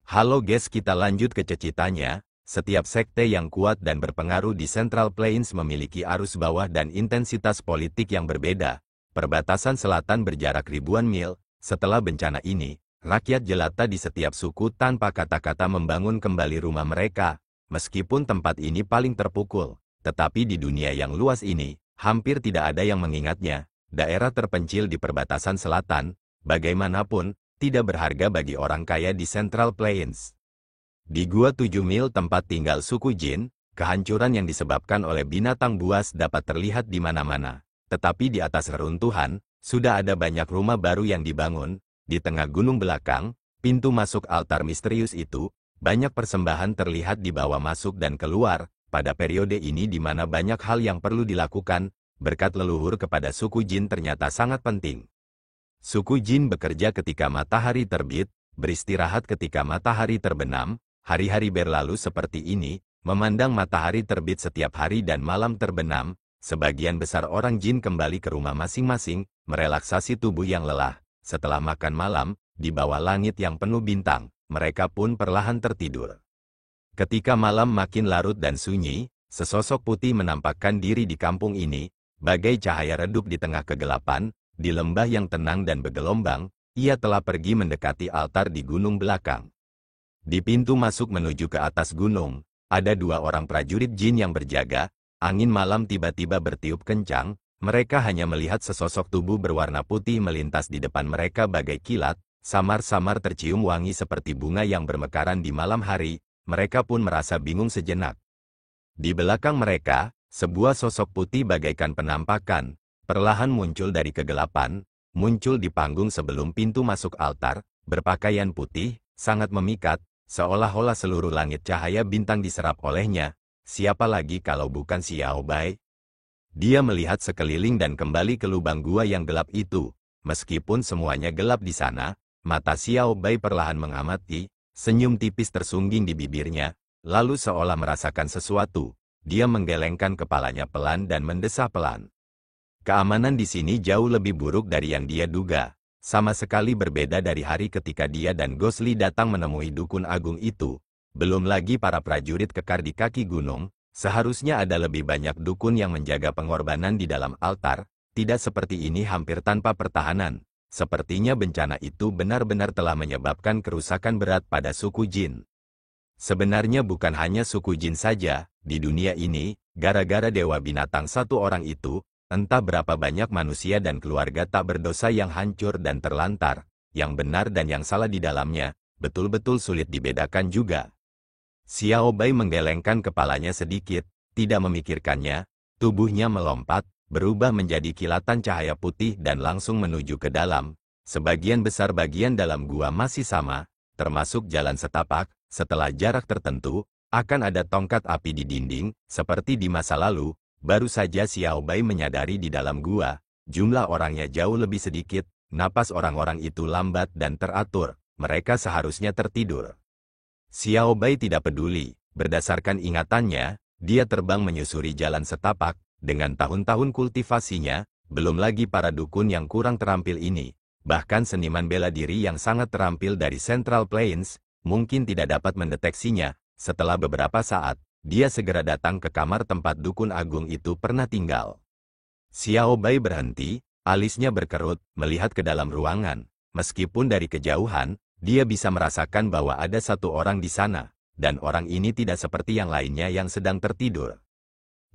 Halo guys, kita lanjut ke ceritanya. Setiap sekte yang kuat dan berpengaruh di Central Plains memiliki arus bawah dan intensitas politik yang berbeda. Perbatasan selatan berjarak ribuan mil. Setelah bencana ini, rakyat jelata di setiap suku tanpa kata-kata membangun kembali rumah mereka. Meskipun tempat ini paling terpukul, tetapi di dunia yang luas ini, hampir tidak ada yang mengingatnya. Daerah terpencil di perbatasan selatan, bagaimanapun, tidak berharga bagi orang kaya di Central Plains. Di Gua 7 Mil tempat tinggal suku Jin, kehancuran yang disebabkan oleh binatang buas dapat terlihat di mana-mana. Tetapi di atas reruntuhan, sudah ada banyak rumah baru yang dibangun. Di tengah gunung belakang, pintu masuk altar misterius itu, banyak persembahan terlihat di bawah masuk dan keluar. Pada periode ini di mana banyak hal yang perlu dilakukan, berkat leluhur kepada suku Jin ternyata sangat penting. Suku Jin bekerja ketika matahari terbit, beristirahat ketika matahari terbenam. Hari-hari berlalu seperti ini, memandang matahari terbit setiap hari dan malam terbenam. Sebagian besar orang Jin kembali ke rumah masing-masing, merelaksasi tubuh yang lelah. Setelah makan malam, di bawah langit yang penuh bintang, mereka pun perlahan tertidur. Ketika malam makin larut dan sunyi, sesosok putih menampakkan diri di kampung ini, bagai cahaya redup di tengah kegelapan. Di lembah yang tenang dan bergelombang, ia telah pergi mendekati altar di gunung belakang. Di pintu masuk menuju ke atas gunung, ada dua orang prajurit Jin yang berjaga. Angin malam tiba-tiba bertiup kencang, mereka hanya melihat sesosok tubuh berwarna putih melintas di depan mereka bagai kilat, samar-samar tercium wangi seperti bunga yang bermekaran di malam hari. Mereka pun merasa bingung sejenak. Di belakang mereka, sebuah sosok putih bagaikan penampakan, perlahan muncul dari kegelapan, muncul di panggung sebelum pintu masuk altar, berpakaian putih, sangat memikat, seolah-olah seluruh langit cahaya bintang diserap olehnya. Siapa lagi kalau bukan Xiao Bai? Dia melihat sekeliling dan kembali ke lubang gua yang gelap itu. Meskipun semuanya gelap di sana, mata Xiao Bai perlahan mengamati, senyum tipis tersungging di bibirnya, lalu seolah merasakan sesuatu. Dia menggelengkan kepalanya pelan dan mendesah pelan. Keamanan di sini jauh lebih buruk dari yang dia duga. Sama sekali berbeda dari hari ketika dia dan Gosli datang menemui dukun agung itu. Belum lagi para prajurit kekar di kaki gunung. Seharusnya ada lebih banyak dukun yang menjaga pengorbanan di dalam altar. Tidak seperti ini hampir tanpa pertahanan. Sepertinya bencana itu benar-benar telah menyebabkan kerusakan berat pada suku Jin. Sebenarnya bukan hanya suku Jin saja. Di dunia ini, gara-gara dewa binatang satu orang itu, entah berapa banyak manusia dan keluarga tak berdosa yang hancur dan terlantar, yang benar dan yang salah di dalamnya, betul-betul sulit dibedakan juga. Xiao Bai menggelengkan kepalanya sedikit, tidak memikirkannya, tubuhnya melompat, berubah menjadi kilatan cahaya putih dan langsung menuju ke dalam. Sebagian besar bagian dalam gua masih sama, termasuk jalan setapak. Setelah jarak tertentu, akan ada tongkat api di dinding, seperti di masa lalu. Baru saja Xiao Bai menyadari di dalam gua, jumlah orangnya jauh lebih sedikit, napas orang-orang itu lambat dan teratur, mereka seharusnya tertidur. Xiao Bai tidak peduli, berdasarkan ingatannya, dia terbang menyusuri jalan setapak, dengan tahun-tahun kultivasinya, belum lagi para dukun yang kurang terampil ini, bahkan seniman bela diri yang sangat terampil dari Central Plains, mungkin tidak dapat mendeteksinya. Setelah beberapa saat, dia segera datang ke kamar tempat dukun agung itu pernah tinggal. Xiao Bai berhenti, alisnya berkerut, melihat ke dalam ruangan. Meskipun dari kejauhan, dia bisa merasakan bahwa ada satu orang di sana, dan orang ini tidak seperti yang lainnya yang sedang tertidur.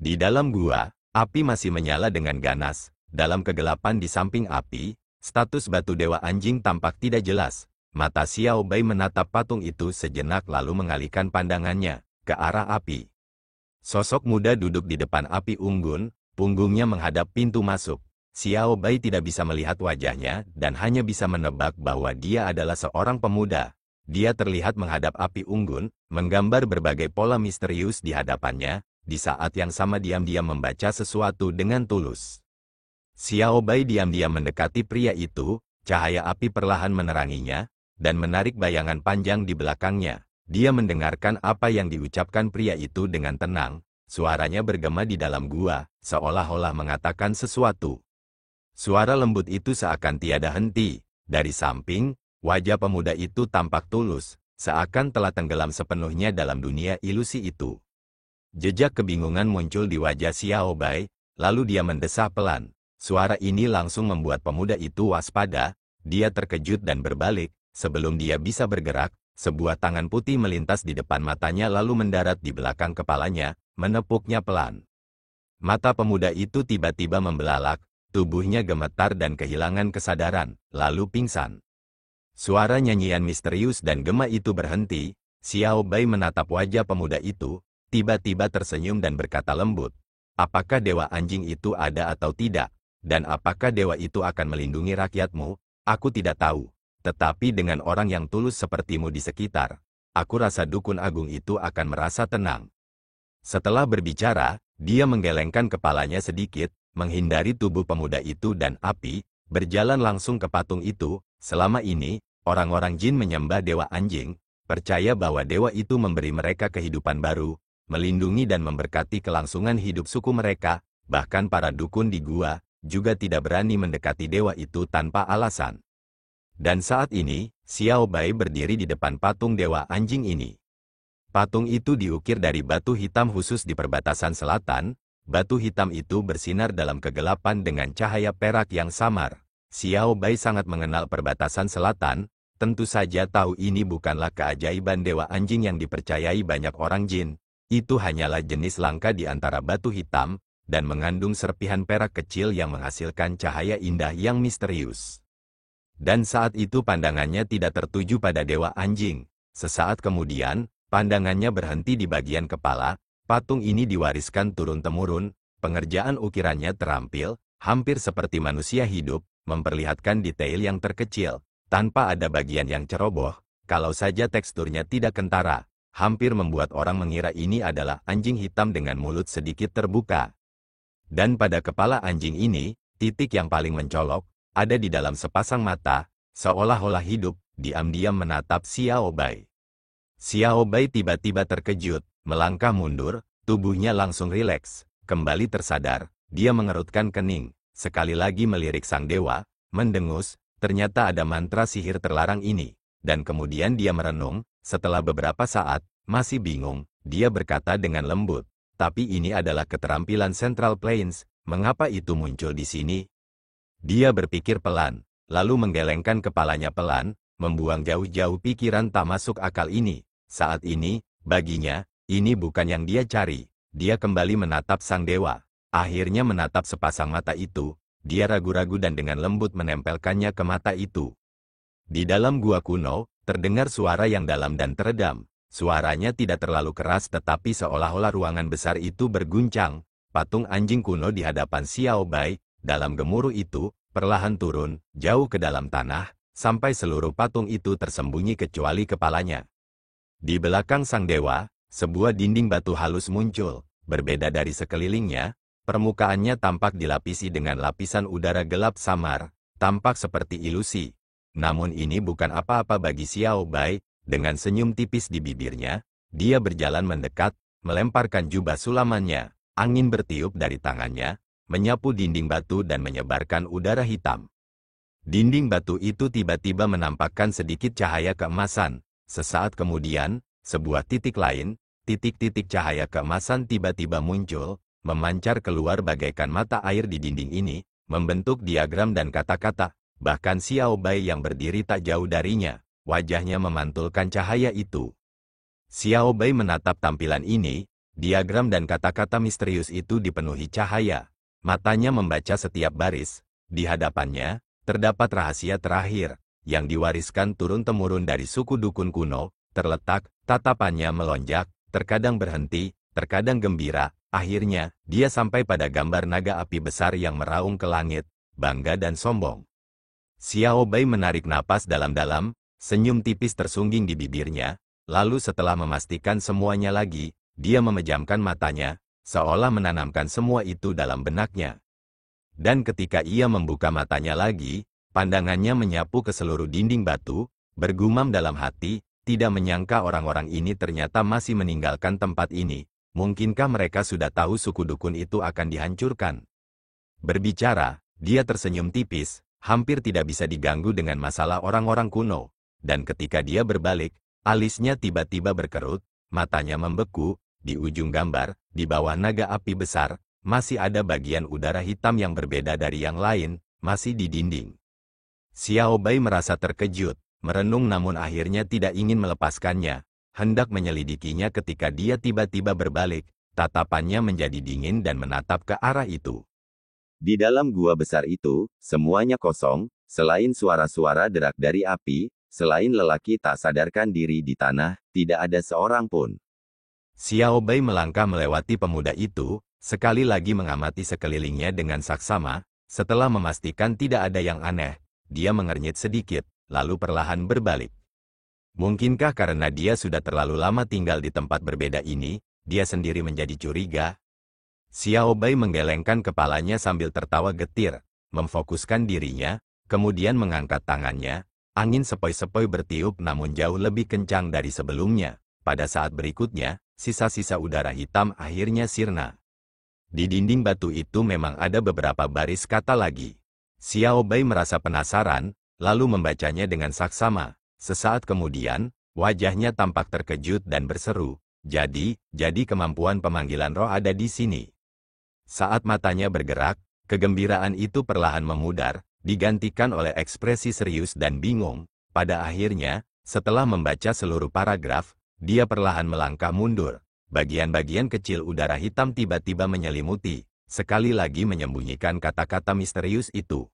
Di dalam gua, api masih menyala dengan ganas. Dalam kegelapan di samping api, status batu dewa anjing tampak tidak jelas. Mata Xiao Bai menatap patung itu sejenak lalu mengalihkan pandangannya ke arah api. Sosok muda duduk di depan api unggun, punggungnya menghadap pintu masuk. Xiao Bai tidak bisa melihat wajahnya dan hanya bisa menebak bahwa dia adalah seorang pemuda. Dia terlihat menghadap api unggun, menggambar berbagai pola misterius di hadapannya, di saat yang sama diam-diam membaca sesuatu dengan tulus. Xiao Bai diam-diam mendekati pria itu, cahaya api perlahan meneranginya, dan menarik bayangan panjang di belakangnya. Dia mendengarkan apa yang diucapkan pria itu dengan tenang. Suaranya bergema di dalam gua, seolah-olah mengatakan sesuatu. Suara lembut itu seakan tiada henti. Dari samping, wajah pemuda itu tampak tulus, seakan telah tenggelam sepenuhnya dalam dunia ilusi itu. Jejak kebingungan muncul di wajah Xiao Bai, lalu dia mendesah pelan. Suara ini langsung membuat pemuda itu waspada. Dia terkejut dan berbalik. Sebelum dia bisa bergerak, sebuah tangan putih melintas di depan matanya lalu mendarat di belakang kepalanya, menepuknya pelan. Mata pemuda itu tiba-tiba membelalak, tubuhnya gemetar dan kehilangan kesadaran, lalu pingsan. Suara nyanyian misterius dan gema itu berhenti. Xiao Bai menatap wajah pemuda itu, tiba-tiba tersenyum dan berkata lembut, "Apakah dewa anjing itu ada atau tidak? Dan apakah dewa itu akan melindungi rakyatmu? Aku tidak tahu. Tetapi dengan orang yang tulus sepertimu di sekitar, aku rasa dukun agung itu akan merasa tenang." Setelah berbicara, dia menggelengkan kepalanya sedikit, menghindari tubuh pemuda itu dan api, berjalan langsung ke patung itu. Selama ini, orang-orang jin menyembah dewa anjing, percaya bahwa dewa itu memberi mereka kehidupan baru, melindungi dan memberkati kelangsungan hidup suku mereka. Bahkan para dukun di gua juga tidak berani mendekati dewa itu tanpa alasan. Dan saat ini, Xiao Bai berdiri di depan patung dewa anjing ini. Patung itu diukir dari batu hitam khusus di perbatasan selatan. Batu hitam itu bersinar dalam kegelapan dengan cahaya perak yang samar. Xiao Bai sangat mengenal perbatasan selatan, tentu saja tahu ini bukanlah keajaiban dewa anjing yang dipercayai banyak orang jin. Itu hanyalah jenis langka di antara batu hitam, dan mengandung serpihan perak kecil yang menghasilkan cahaya indah yang misterius. Dan saat itu pandangannya tidak tertuju pada dewa anjing. Sesaat kemudian, pandangannya berhenti di bagian kepala. Patung ini diwariskan turun-temurun, pengerjaan ukirannya terampil, hampir seperti manusia hidup, memperlihatkan detail yang terkecil, tanpa ada bagian yang ceroboh. Kalau saja teksturnya tidak kentara, hampir membuat orang mengira ini adalah anjing hitam dengan mulut sedikit terbuka. Dan pada kepala anjing ini, titik yang paling mencolok, ada di dalam sepasang mata, seolah-olah hidup, diam-diam menatap Xiao Bai. Xiao Bai tiba-tiba terkejut, melangkah mundur, tubuhnya langsung rileks, kembali tersadar, dia mengerutkan kening, sekali lagi melirik sang dewa, mendengus, ternyata ada mantra sihir terlarang ini, dan kemudian dia merenung, setelah beberapa saat, masih bingung, dia berkata dengan lembut, "Tapi ini adalah keterampilan Central Plains, mengapa itu muncul di sini?" Dia berpikir pelan, lalu menggelengkan kepalanya pelan, membuang jauh-jauh pikiran tak masuk akal ini. Saat ini, baginya, ini bukan yang dia cari. Dia kembali menatap sang dewa. Akhirnya menatap sepasang mata itu, dia ragu-ragu dan dengan lembut menempelkannya ke mata itu. Di dalam gua kuno, terdengar suara yang dalam dan teredam. Suaranya tidak terlalu keras tetapi seolah-olah ruangan besar itu berguncang. Patung anjing kuno di hadapan Xiao Bai, dalam gemuruh itu, perlahan turun, jauh ke dalam tanah, sampai seluruh patung itu tersembunyi kecuali kepalanya. Di belakang sang dewa, sebuah dinding batu halus muncul, berbeda dari sekelilingnya, permukaannya tampak dilapisi dengan lapisan udara gelap samar, tampak seperti ilusi. Namun ini bukan apa-apa bagi Xiao Bai, dengan senyum tipis di bibirnya, dia berjalan mendekat, melemparkan jubah sulamannya, angin bertiup dari tangannya, menyapu dinding batu dan menyebarkan udara hitam. Dinding batu itu tiba-tiba menampakkan sedikit cahaya keemasan. Sesaat kemudian, sebuah titik lain, titik-titik cahaya keemasan tiba-tiba muncul, memancar keluar bagaikan mata air di dinding ini, membentuk diagram dan kata-kata. Bahkan Xiao Bai yang berdiri tak jauh darinya, wajahnya memantulkan cahaya itu. Xiao Bai menatap tampilan ini, diagram dan kata-kata misterius itu dipenuhi cahaya. Matanya membaca setiap baris. Di hadapannya, terdapat rahasia terakhir, yang diwariskan turun-temurun dari suku dukun kuno, terletak, tatapannya melonjak, terkadang berhenti, terkadang gembira. Akhirnya, dia sampai pada gambar naga api besar yang meraung ke langit, bangga dan sombong. Xiao Bai menarik napas dalam-dalam, senyum tipis tersungging di bibirnya, lalu setelah memastikan semuanya lagi, dia memejamkan matanya, seolah menanamkan semua itu dalam benaknya. Dan ketika ia membuka matanya lagi, pandangannya menyapu ke seluruh dinding batu, bergumam dalam hati, tidak menyangka orang-orang ini ternyata masih meninggalkan tempat ini. Mungkinkah mereka sudah tahu suku dukun itu akan dihancurkan? Berbicara, dia tersenyum tipis, hampir tidak bisa diganggu dengan masalah orang-orang kuno. Dan ketika dia berbalik, Alisnya tiba-tiba berkerut, matanya membeku, di ujung gambar, di bawah naga api besar, masih ada bagian udara hitam yang berbeda dari yang lain, masih di dinding. Xiao Bai merasa terkejut, merenung namun akhirnya tidak ingin melepaskannya, hendak menyelidikinya ketika dia tiba-tiba berbalik, tatapannya menjadi dingin dan menatap ke arah itu. Di dalam gua besar itu, semuanya kosong, selain suara-suara derak dari api, selain lelaki tak sadarkan diri di tanah, tidak ada seorang pun. Xiao Bai melangkah melewati pemuda itu, sekali lagi mengamati sekelilingnya dengan saksama, setelah memastikan tidak ada yang aneh, dia mengernyit sedikit, lalu perlahan berbalik. Mungkinkah karena dia sudah terlalu lama tinggal di tempat berbeda ini, dia sendiri menjadi curiga? Xiao Bai menggelengkan kepalanya sambil tertawa getir, memfokuskan dirinya, kemudian mengangkat tangannya. Angin sepoi-sepoi bertiup namun jauh lebih kencang dari sebelumnya. Pada saat berikutnya, sisa-sisa udara hitam akhirnya sirna. Di dinding batu itu memang ada beberapa baris kata lagi. Xiao Bai merasa penasaran, lalu membacanya dengan saksama. Sesaat kemudian, wajahnya tampak terkejut dan berseru, jadi kemampuan pemanggilan roh ada di sini. Saat matanya bergerak, kegembiraan itu perlahan memudar, digantikan oleh ekspresi serius dan bingung. Pada akhirnya, setelah membaca seluruh paragraf, dia perlahan melangkah mundur. Bagian-bagian kecil udara hitam tiba-tiba menyelimuti, sekali lagi menyembunyikan kata-kata misterius itu.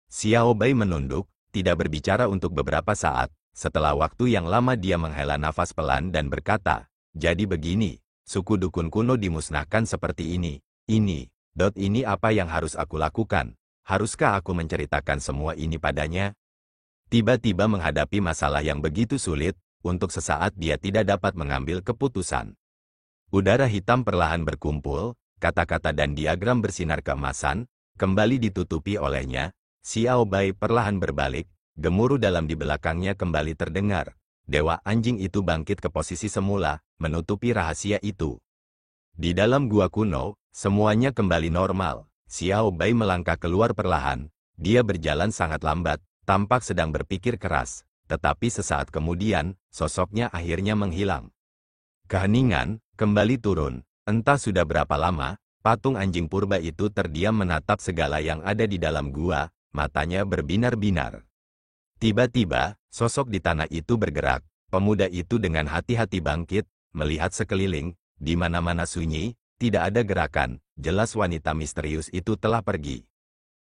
Xiao Bai menunduk, tidak berbicara untuk beberapa saat. Setelah waktu yang lama dia menghela nafas pelan dan berkata, jadi begini, suku dukun kuno dimusnahkan seperti ini. Ini apa yang harus aku lakukan? Haruskah aku menceritakan semua ini padanya? Tiba-tiba menghadapi masalah yang begitu sulit, untuk sesaat dia tidak dapat mengambil keputusan. Udara hitam perlahan berkumpul, kata-kata dan diagram bersinar keemasan, kembali ditutupi olehnya. Xiao Bai perlahan berbalik, gemuruh dalam di belakangnya kembali terdengar. Dewa anjing itu bangkit ke posisi semula, menutupi rahasia itu. Di dalam gua kuno, semuanya kembali normal. Xiao Bai melangkah keluar perlahan. Dia berjalan sangat lambat, tampak sedang berpikir keras. Tetapi sesaat kemudian, sosoknya akhirnya menghilang. Keheningan kembali turun. Entah sudah berapa lama, patung anjing purba itu terdiam menatap segala yang ada di dalam gua, matanya berbinar-binar. Tiba-tiba, sosok di tanah itu bergerak. Pemuda itu dengan hati-hati bangkit, melihat sekeliling, di mana-mana sunyi, tidak ada gerakan, jelas wanita misterius itu telah pergi.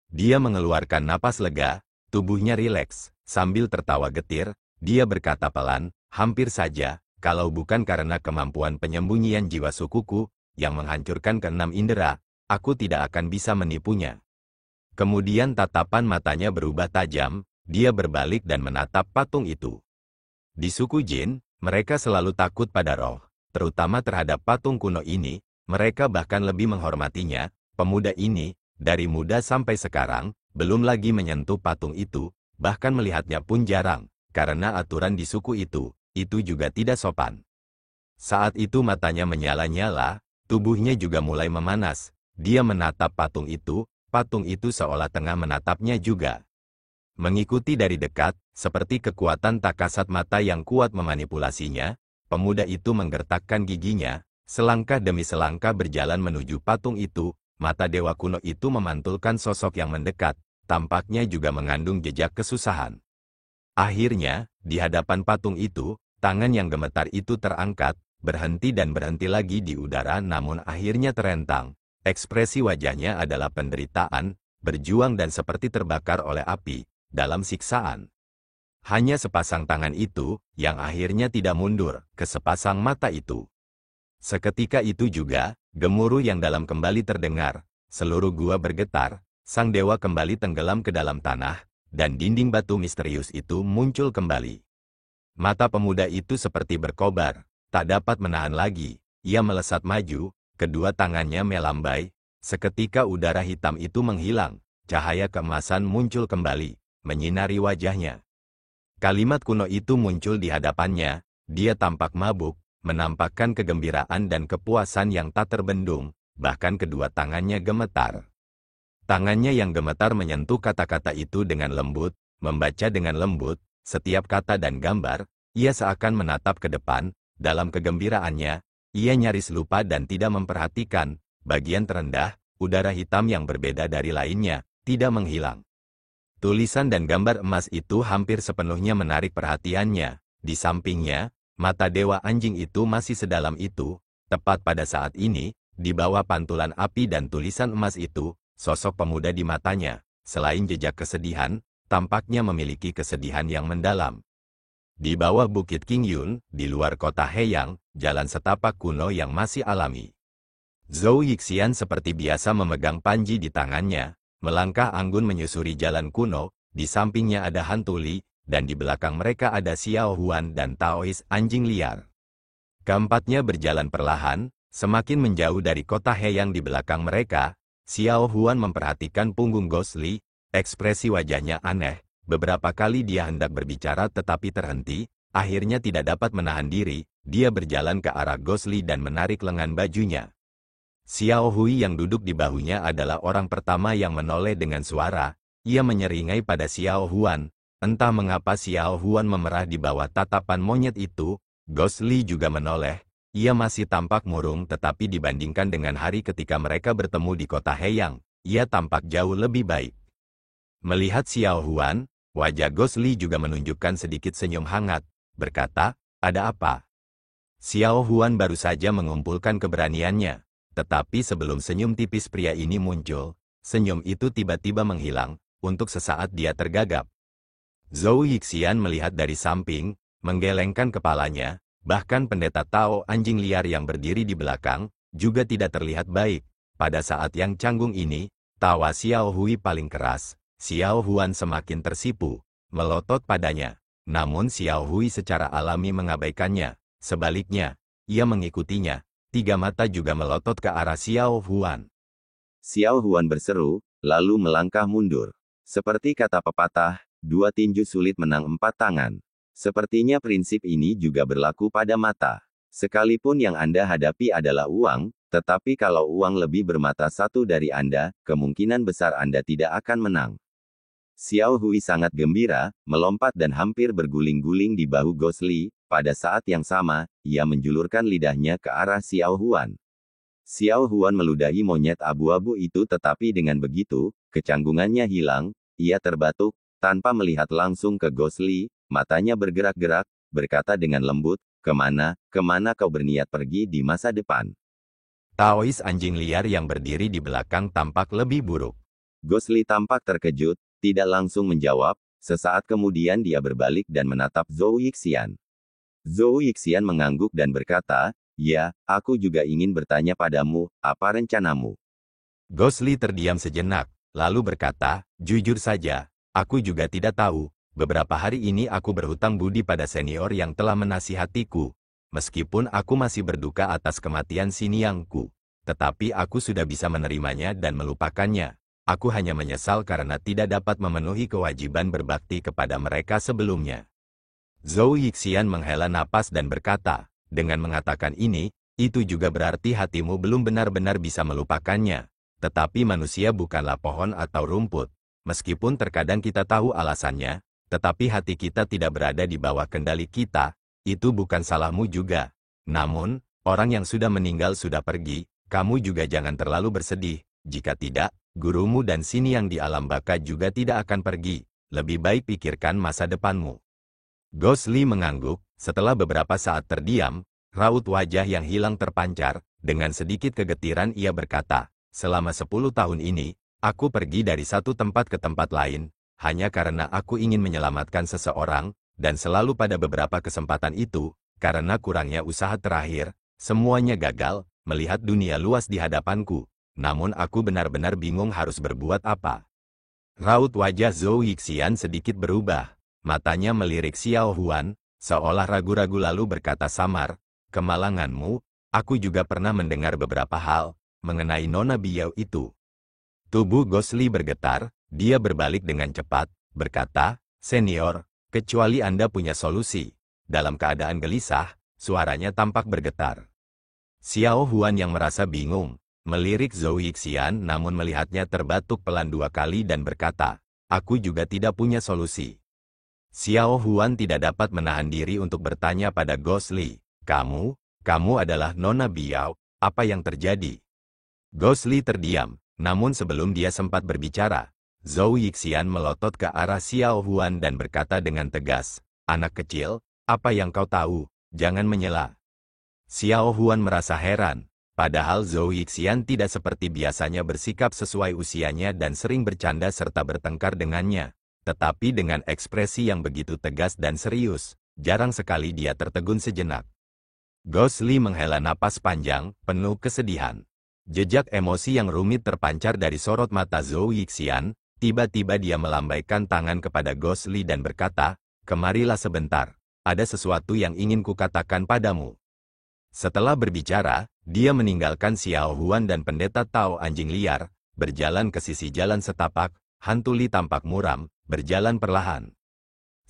Dia mengeluarkan napas lega, tubuhnya rileks, sambil tertawa getir, dia berkata pelan, hampir saja, kalau bukan karena kemampuan penyembunyian jiwa sukuku, yang menghancurkan keenam indera, aku tidak akan bisa menipunya. Kemudian tatapan matanya berubah tajam, dia berbalik dan menatap patung itu. Di suku Jin, mereka selalu takut pada roh, terutama terhadap patung kuno ini. Mereka bahkan lebih menghormatinya. Pemuda ini, dari muda sampai sekarang, belum lagi menyentuh patung itu, bahkan melihatnya pun jarang, karena aturan di suku itu juga tidak sopan. Saat itu matanya menyala-nyala, tubuhnya juga mulai memanas. Dia menatap patung itu seolah tengah menatapnya juga. Mengikuti dari dekat, seperti kekuatan tak kasat mata yang kuat memanipulasinya, pemuda itu menggertakkan giginya. Selangkah demi selangkah berjalan menuju patung itu, mata dewa kuno itu memantulkan sosok yang mendekat, tampaknya juga mengandung jejak kesusahan. Akhirnya, di hadapan patung itu, tangan yang gemetar itu terangkat, berhenti dan berhenti lagi di udara namun akhirnya terentang. Ekspresi wajahnya adalah penderitaan, berjuang dan seperti terbakar oleh api, dalam siksaan. Hanya sepasang tangan itu, yang akhirnya tidak mundur, ke sepasang mata itu. Seketika itu juga, gemuruh yang dalam kembali terdengar, seluruh gua bergetar, sang dewa kembali tenggelam ke dalam tanah, dan dinding batu misterius itu muncul kembali. Mata pemuda itu seperti berkobar, tak dapat menahan lagi, ia melesat maju, kedua tangannya melambai, seketika udara hitam itu menghilang, cahaya keemasan muncul kembali, menyinari wajahnya. Kalimat kuno itu muncul di hadapannya, dia tampak mabuk, menampakkan kegembiraan dan kepuasan yang tak terbendung, bahkan kedua tangannya gemetar. Tangannya yang gemetar menyentuh kata-kata itu dengan lembut, membaca dengan lembut, setiap kata dan gambar, ia seakan menatap ke depan, dalam kegembiraannya, ia nyaris lupa dan tidak memperhatikan, bagian terendah, udara hitam yang berbeda dari lainnya, tidak menghilang. Tulisan dan gambar emas itu hampir sepenuhnya menarik perhatiannya, di sampingnya, mata dewa anjing itu masih sedalam itu, tepat pada saat ini, di bawah pantulan api dan tulisan emas itu, sosok pemuda di matanya, selain jejak kesedihan, tampaknya memiliki kesedihan yang mendalam. Di bawah Bukit Qingyun, di luar kota Heyang, jalan setapak kuno yang masih alami. Zhou Yixian seperti biasa memegang panji di tangannya, melangkah anggun menyusuri jalan kuno, di sampingnya ada Han Tuli, dan di belakang mereka ada Xiao Huan dan Taois anjing liar. Keempatnya berjalan perlahan, semakin menjauh dari kota Heyang di belakang mereka. Xiao Huan memperhatikan punggung Gosli, ekspresi wajahnya aneh. Beberapa kali dia hendak berbicara tetapi terhenti, akhirnya tidak dapat menahan diri, dia berjalan ke arah Gosli dan menarik lengan bajunya. Xiao Hui yang duduk di bahunya adalah orang pertama yang menoleh dengan suara, ia menyeringai pada Xiao Huan, entah mengapa Xiao Huan memerah di bawah tatapan monyet itu, Gosli juga menoleh, ia masih tampak murung tetapi dibandingkan dengan hari ketika mereka bertemu di kota Heyang, ia tampak jauh lebih baik. Melihat Xiao Huan, wajah Gosli juga menunjukkan sedikit senyum hangat, berkata, "Ada apa?" Xiao Huan baru saja mengumpulkan keberaniannya, tetapi sebelum senyum tipis pria ini muncul, senyum itu tiba-tiba menghilang, untuk sesaat dia tergagap. Zhou Yixian melihat dari samping, menggelengkan kepalanya, bahkan pendeta Tao anjing liar yang berdiri di belakang, juga tidak terlihat baik. Pada saat yang canggung ini, tawa Xiao Hui paling keras. Xiao Huan semakin tersipu, melotot padanya. Namun Xiao Hui secara alami mengabaikannya. Sebaliknya, ia mengikutinya. Tiga mata juga melotot ke arah Xiao Huan. Xiao Huan berseru, lalu melangkah mundur. Seperti kata pepatah, dua tinju sulit menang empat tangan. Sepertinya prinsip ini juga berlaku pada mata. Sekalipun yang Anda hadapi adalah uang, tetapi kalau uang lebih bermata satu dari Anda, kemungkinan besar Anda tidak akan menang. Xiao Hui sangat gembira, melompat dan hampir berguling-guling di bahu Gosli. Pada saat yang sama, ia menjulurkan lidahnya ke arah Xiao Huan. Xiao Huan meludahi monyet abu-abu itu tetapi dengan begitu, kecanggungannya hilang, ia terbatuk, tanpa melihat langsung ke Gosli, matanya bergerak-gerak, berkata dengan lembut, kemana kau berniat pergi di masa depan? Taois anjing liar yang berdiri di belakang tampak lebih buruk. Gosli tampak terkejut, tidak langsung menjawab, sesaat kemudian dia berbalik dan menatap Zhou Yixian. Zhou Yixian mengangguk dan berkata, ya, aku juga ingin bertanya padamu, apa rencanamu? Gosli terdiam sejenak, lalu berkata, jujur saja, aku juga tidak tahu, beberapa hari ini aku berhutang budi pada senior yang telah menasihatiku, meskipun aku masih berduka atas kematian siniangku, tetapi aku sudah bisa menerimanya dan melupakannya. Aku hanya menyesal karena tidak dapat memenuhi kewajiban berbakti kepada mereka sebelumnya. Zhou Yixian menghela napas dan berkata, dengan mengatakan ini, itu juga berarti hatimu belum benar-benar bisa melupakannya. Tetapi manusia bukanlah pohon atau rumput. Meskipun terkadang kita tahu alasannya, tetapi hati kita tidak berada di bawah kendali kita, itu bukan salahmu juga. Namun, orang yang sudah meninggal sudah pergi, kamu juga jangan terlalu bersedih. Jika tidak, gurumu dan siniang di alam baka juga tidak akan pergi. Lebih baik pikirkan masa depanmu. Gosli mengangguk, setelah beberapa saat terdiam, raut wajah yang hilang terpancar, dengan sedikit kegetiran ia berkata, selama 10 tahun ini, aku pergi dari satu tempat ke tempat lain, hanya karena aku ingin menyelamatkan seseorang, dan selalu pada beberapa kesempatan itu, karena kurangnya usaha terakhir, semuanya gagal, melihat dunia luas di hadapanku. Namun aku benar-benar bingung harus berbuat apa. Raut wajah Zhou Yixian sedikit berubah. Matanya melirik Xiao Huan, seolah ragu-ragu lalu berkata samar, kemalanganmu, aku juga pernah mendengar beberapa hal, mengenai Nona Biao itu. Tubuh Gosli bergetar, dia berbalik dengan cepat, berkata, senior, kecuali Anda punya solusi. Dalam keadaan gelisah, suaranya tampak bergetar. Xiao Huan yang merasa bingung, melirik Zhou Yixian namun melihatnya terbatuk pelan 2 kali dan berkata, aku juga tidak punya solusi. Xiao Huan tidak dapat menahan diri untuk bertanya pada Ghost Li, kamu adalah Nona Biao, apa yang terjadi? Ghost Li terdiam, namun sebelum dia sempat berbicara, Zhou Yixian melotot ke arah Xiao Huan dan berkata dengan tegas, anak kecil, apa yang kau tahu, jangan menyela. Xiao Huan merasa heran, padahal Zhou Yixian tidak seperti biasanya bersikap sesuai usianya dan sering bercanda serta bertengkar dengannya. Tetapi dengan ekspresi yang begitu tegas dan serius, jarang sekali dia tertegun sejenak. Ghost Li menghela napas panjang, penuh kesedihan. Jejak emosi yang rumit terpancar dari sorot mata Zhou Yixian. Tiba-tiba dia melambaikan tangan kepada Ghost Li dan berkata, kemarilah sebentar, ada sesuatu yang ingin kukatakan padamu. Setelah berbicara, dia meninggalkan Xiao Huan dan pendeta Tao anjing liar, berjalan ke sisi jalan setapak. Hantu Li tampak muram, berjalan perlahan.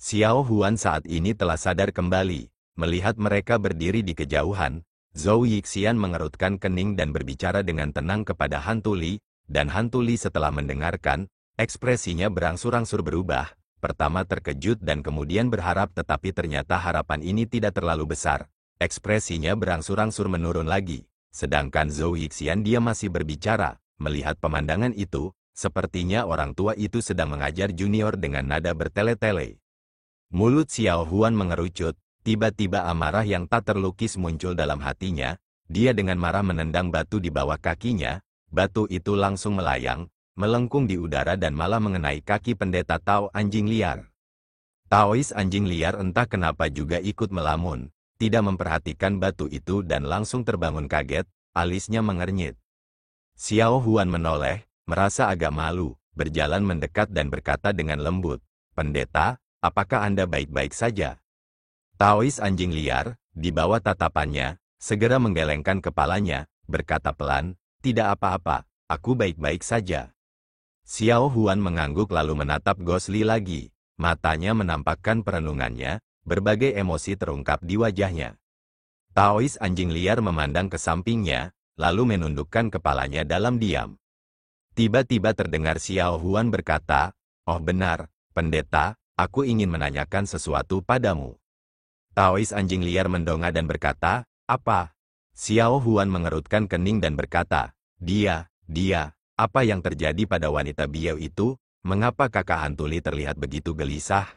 Xiao Huan saat ini telah sadar kembali. Melihat mereka berdiri di kejauhan, Zhou Yixian mengerutkan kening dan berbicara dengan tenang kepada Hantu Li, dan Hantu Li setelah mendengarkan, ekspresinya berangsur-angsur berubah, pertama terkejut dan kemudian berharap tetapi ternyata harapan ini tidak terlalu besar. Ekspresinya berangsur-angsur menurun lagi, sedangkan Zhou Yixian dia masih berbicara, melihat pemandangan itu, sepertinya orang tua itu sedang mengajar junior dengan nada bertele-tele. Mulut Xiao Huan mengerucut, tiba-tiba amarah yang tak terlukis muncul dalam hatinya, dia dengan marah menendang batu di bawah kakinya, batu itu langsung melayang, melengkung di udara dan malah mengenai kaki pendeta Tao anjing liar. Taois anjing liar entah kenapa juga ikut melamun, tidak memperhatikan batu itu dan langsung terbangun kaget, alisnya mengernyit. Xiao Huan menoleh, merasa agak malu, berjalan mendekat dan berkata dengan lembut, pendeta, apakah Anda baik-baik saja? Taois anjing liar, di bawah tatapannya, segera menggelengkan kepalanya, berkata pelan, tidak apa-apa, aku baik-baik saja. Xiao Huan mengangguk lalu menatap Ghost Li lagi, matanya menampakkan perenungannya, berbagai emosi terungkap di wajahnya. Taois anjing liar memandang ke sampingnya, lalu menundukkan kepalanya dalam diam. Tiba-tiba terdengar Xiao Huan berkata, oh benar, pendeta, aku ingin menanyakan sesuatu padamu. Taois anjing liar mendongak dan berkata, apa? Xiao Huan mengerutkan kening dan berkata, dia, apa yang terjadi pada wanita Biao itu? Mengapa kakak Hantu Li terlihat begitu gelisah?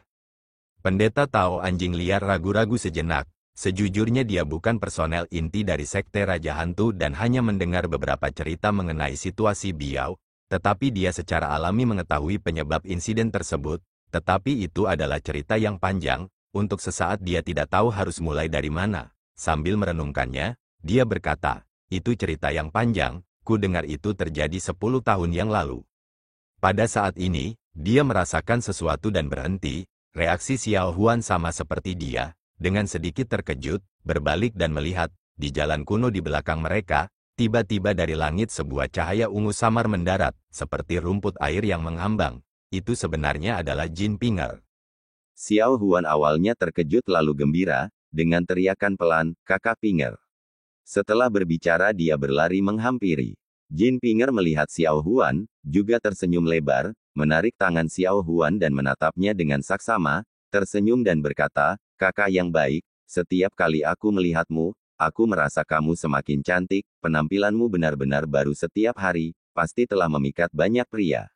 Pendeta Tao anjing liar ragu-ragu sejenak. Sejujurnya dia bukan personel inti dari Sekte Raja Hantu dan hanya mendengar beberapa cerita mengenai situasi Biao, tetapi dia secara alami mengetahui penyebab insiden tersebut, tetapi itu adalah cerita yang panjang, untuk sesaat dia tidak tahu harus mulai dari mana. Sambil merenungkannya, dia berkata, itu cerita yang panjang, ku dengar itu terjadi 10 tahun yang lalu. Pada saat ini, dia merasakan sesuatu dan berhenti, reaksi Xiao Huan sama seperti dia, dengan sedikit terkejut, berbalik dan melihat, di jalan kuno di belakang mereka, tiba-tiba dari langit sebuah cahaya ungu samar mendarat, seperti rumput air yang mengambang. Itu sebenarnya adalah Jin Pinger. Xiao Huan awalnya terkejut lalu gembira, dengan teriakan pelan, kakak Pinger. Setelah berbicara dia berlari menghampiri. Jin Pinger melihat Xiao Huan, juga tersenyum lebar, menarik tangan Xiao Huan dan menatapnya dengan saksama, tersenyum dan berkata, kakak yang baik, setiap kali aku melihatmu, aku merasa kamu semakin cantik, penampilanmu benar-benar baru setiap hari, pasti telah memikat banyak pria.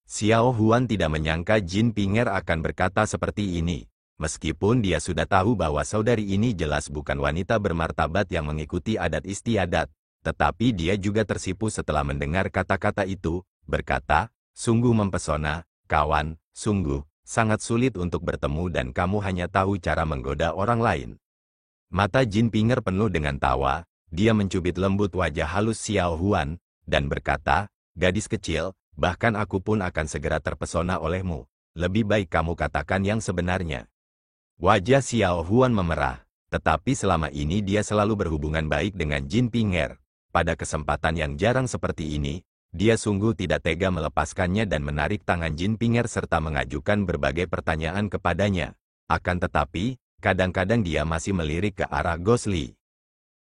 Xiao Huan tidak menyangka Jin Pinger akan berkata seperti ini. Meskipun dia sudah tahu bahwa saudari ini jelas bukan wanita bermartabat yang mengikuti adat istiadat, tetapi dia juga tersipu setelah mendengar kata-kata itu, berkata, sungguh mempesona, kawan, sungguh, sangat sulit untuk bertemu dan kamu hanya tahu cara menggoda orang lain. Mata Jin Pinger penuh dengan tawa, dia mencubit lembut wajah halus Xiao Huan, dan berkata, gadis kecil, bahkan aku pun akan segera terpesona olehmu. Lebih baik kamu katakan yang sebenarnya. Wajah Xiao Huan memerah, tetapi selama ini dia selalu berhubungan baik dengan Jin Pinger. Pada kesempatan yang jarang seperti ini, dia sungguh tidak tega melepaskannya dan menarik tangan Jin Pinger serta mengajukan berbagai pertanyaan kepadanya. Akan tetapi, kadang-kadang dia masih melirik ke arah Ghost Li.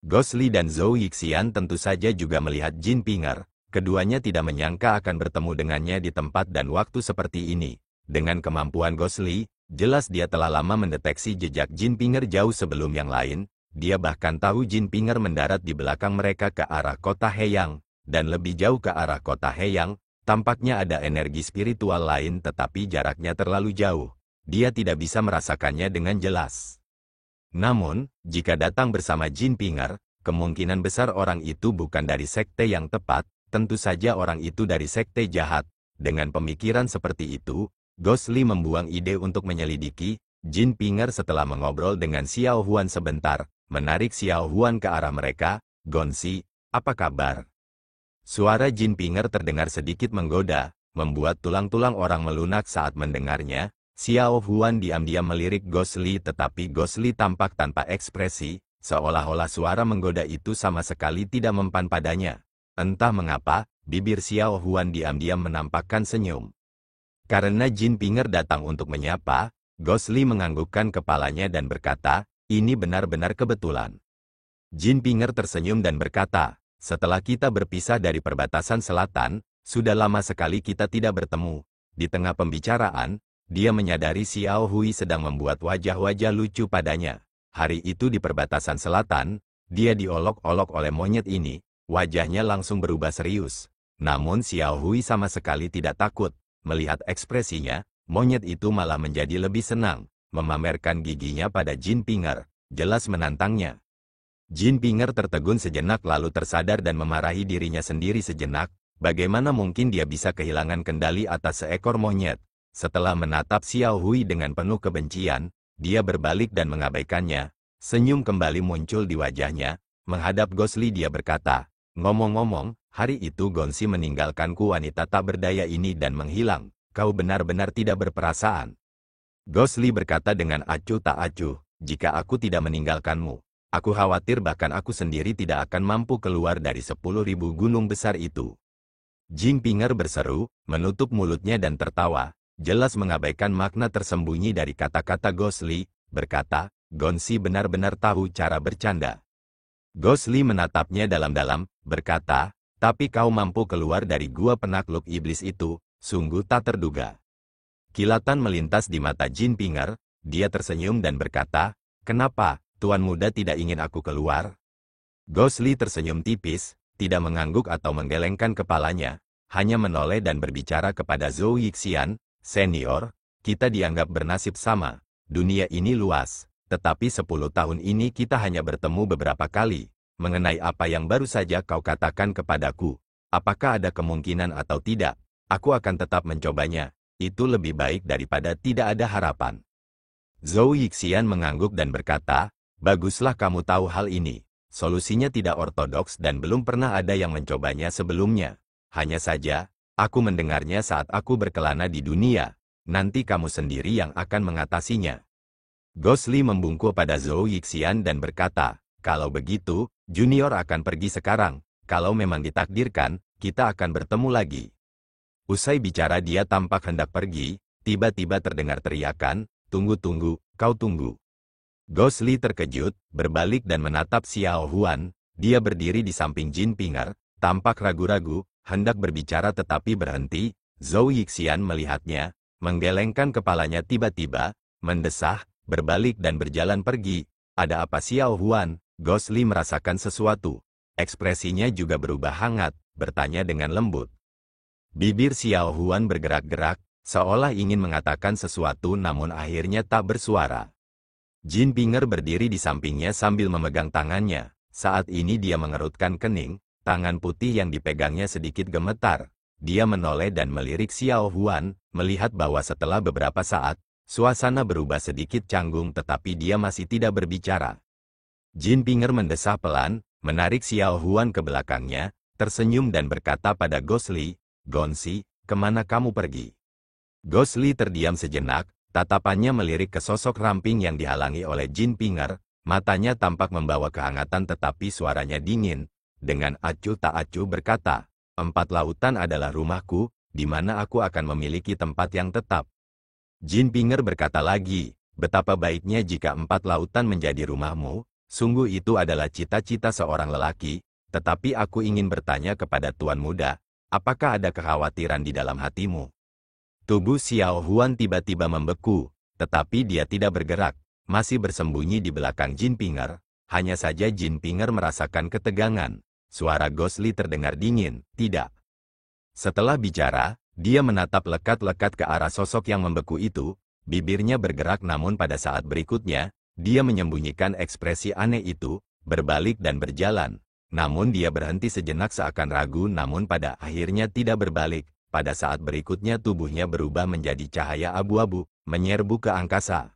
Ghost Li dan Zhou Yixian tentu saja juga melihat Jin Pinger. Keduanya tidak menyangka akan bertemu dengannya di tempat dan waktu seperti ini. Dengan kemampuan Ghost Li, Jelas dia telah lama mendeteksi jejak Jinpinger jauh sebelum yang lain, dia bahkan tahu Jinpinger mendarat di belakang mereka ke arah kota Heyang, dan lebih jauh ke arah kota Heyang, tampaknya ada energi spiritual lain tetapi jaraknya terlalu jauh. Dia tidak bisa merasakannya dengan jelas. Namun, jika datang bersama Jinpinger, kemungkinan besar orang itu bukan dari sekte yang tepat, tentu saja orang itu dari sekte jahat. Dengan pemikiran seperti itu, Gosli membuang ide untuk menyelidiki Jinpinger setelah mengobrol dengan Xiao Huan sebentar, menarik Xiao Huan ke arah mereka. "Gonsi, apa kabar?" Suara Jinpinger terdengar sedikit menggoda, membuat tulang-tulang orang melunak saat mendengarnya. Xiao Huan diam-diam melirik Gosli tetapi Gosli tampak tanpa ekspresi, seolah-olah suara menggoda itu sama sekali tidak mempan padanya. Entah mengapa, bibir Xiao Huan diam-diam menampakkan senyum. Karena Jinpinger datang untuk menyapa, Gosli menganggukkan kepalanya dan berkata, "Ini benar-benar kebetulan." Jinpinger tersenyum dan berkata, "Setelah kita berpisah dari perbatasan selatan, sudah lama sekali kita tidak bertemu." Di tengah pembicaraan, dia menyadari Xiao Hui sedang membuat wajah-wajah lucu padanya. Hari itu di perbatasan selatan, dia diolok-olok oleh monyet ini, wajahnya langsung berubah serius. Namun Xiao Hui sama sekali tidak takut. Melihat ekspresinya, monyet itu malah menjadi lebih senang, memamerkan giginya pada Jinpinger, jelas menantangnya. Jinpinger tertegun sejenak lalu tersadar dan memarahi dirinya sendiri sejenak, bagaimana mungkin dia bisa kehilangan kendali atas seekor monyet. Setelah menatap Xiao Hui dengan penuh kebencian, dia berbalik dan mengabaikannya. Senyum kembali muncul di wajahnya, menghadap Gosli dia berkata, "Ngomong-ngomong, hari itu Gonsi meninggalkanku wanita tak berdaya ini dan menghilang. Kau benar-benar tidak berperasaan." Gosli berkata dengan acuh tak acuh, "Jika aku tidak meninggalkanmu, aku khawatir bahkan aku sendiri tidak akan mampu keluar dari 10.000 gunung besar itu." Jinpinger berseru, menutup mulutnya dan tertawa, jelas mengabaikan makna tersembunyi dari kata-kata Gosli, berkata, "Gonsi benar-benar tahu cara bercanda." Gosli menatapnya dalam-dalam, berkata, "Tapi kau mampu keluar dari gua penakluk iblis itu, sungguh tak terduga." Kilatan melintas di mata Jinpinger, dia tersenyum dan berkata, "Kenapa, Tuan Muda tidak ingin aku keluar?" Gosli tersenyum tipis, tidak mengangguk atau menggelengkan kepalanya, hanya menoleh dan berbicara kepada Zhou Yixian, "Senior, kita dianggap bernasib sama. Dunia ini luas, tetapi 10 tahun ini kita hanya bertemu beberapa kali. Mengenai apa yang baru saja kau katakan kepadaku, apakah ada kemungkinan atau tidak, aku akan tetap mencobanya. Itu lebih baik daripada tidak ada harapan." Zhou Yixian mengangguk dan berkata, "Baguslah kamu tahu hal ini. Solusinya tidak ortodoks dan belum pernah ada yang mencobanya sebelumnya. Hanya saja, aku mendengarnya saat aku berkelana di dunia. Nanti kamu sendiri yang akan mengatasinya." Gosli membungkuk pada Zhou Yixian dan berkata, "Kalau begitu, Junior akan pergi sekarang. Kalau memang ditakdirkan, kita akan bertemu lagi." Usai bicara dia tampak hendak pergi, tiba-tiba terdengar teriakan, "Tunggu-tunggu, kau tunggu." Gosli terkejut, berbalik dan menatap Xiao Huan. Dia berdiri di samping Jinpinger, tampak ragu-ragu, hendak berbicara tetapi berhenti. Zhou Yixian melihatnya, menggelengkan kepalanya tiba-tiba, mendesah, berbalik dan berjalan pergi. "Ada apa Xiao Huan?" Gosli merasakan sesuatu. Ekspresinya juga berubah hangat, bertanya dengan lembut. Bibir Xiao Huan bergerak-gerak, seolah ingin mengatakan sesuatu namun akhirnya tak bersuara. Jinpinger berdiri di sampingnya sambil memegang tangannya. Saat ini dia mengerutkan kening, tangan putih yang dipegangnya sedikit gemetar. Dia menoleh dan melirik Xiao Huan, melihat bahwa setelah beberapa saat, suasana berubah sedikit canggung tetapi dia masih tidak berbicara. Jinpinger mendesah pelan, menarik Xiao Huan ke belakangnya, tersenyum dan berkata pada Gosli, "Gonsi, kemana kamu pergi?" Gosli terdiam sejenak, tatapannya melirik ke sosok ramping yang dihalangi oleh Jinpinger, matanya tampak membawa kehangatan tetapi suaranya dingin. Dengan acuh tak acuh berkata, "4 lautan adalah rumahku, di mana aku akan memiliki tempat yang tetap." Jinpinger berkata lagi, "Betapa baiknya jika 4 lautan menjadi rumahmu. Sungguh itu adalah cita-cita seorang lelaki, tetapi aku ingin bertanya kepada Tuan Muda, apakah ada kekhawatiran di dalam hatimu?" Tubuh Xiao Huan tiba-tiba membeku, tetapi dia tidak bergerak, masih bersembunyi di belakang Jinpinger. Hanya saja Jinpinger merasakan ketegangan. Suara Gosli terdengar dingin, tidak. Setelah bicara, dia menatap lekat-lekat ke arah sosok yang membeku itu, bibirnya bergerak namun pada saat berikutnya, dia menyembunyikan ekspresi aneh itu, berbalik dan berjalan. Namun dia berhenti sejenak seakan ragu namun pada akhirnya tidak berbalik. Pada saat berikutnya tubuhnya berubah menjadi cahaya abu-abu, menyerbu ke angkasa.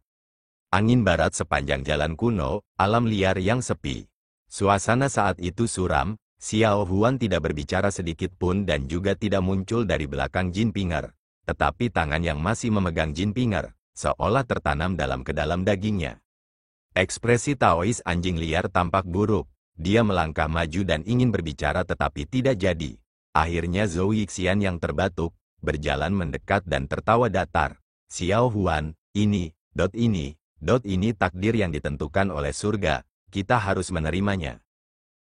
Angin barat sepanjang jalan kuno, alam liar yang sepi. Suasana saat itu suram, Xiao Huan tidak berbicara sedikit pun dan juga tidak muncul dari belakang Jinpinger. Tetapi tangan yang masih memegang Jinpinger, seolah tertanam ke dalam dagingnya. Ekspresi Taois anjing liar tampak buruk. Dia melangkah maju dan ingin berbicara tetapi tidak jadi. Akhirnya Zhou Yixian yang terbatuk, berjalan mendekat dan tertawa datar. Xiao Huan, ini takdir yang ditentukan oleh surga, kita harus menerimanya.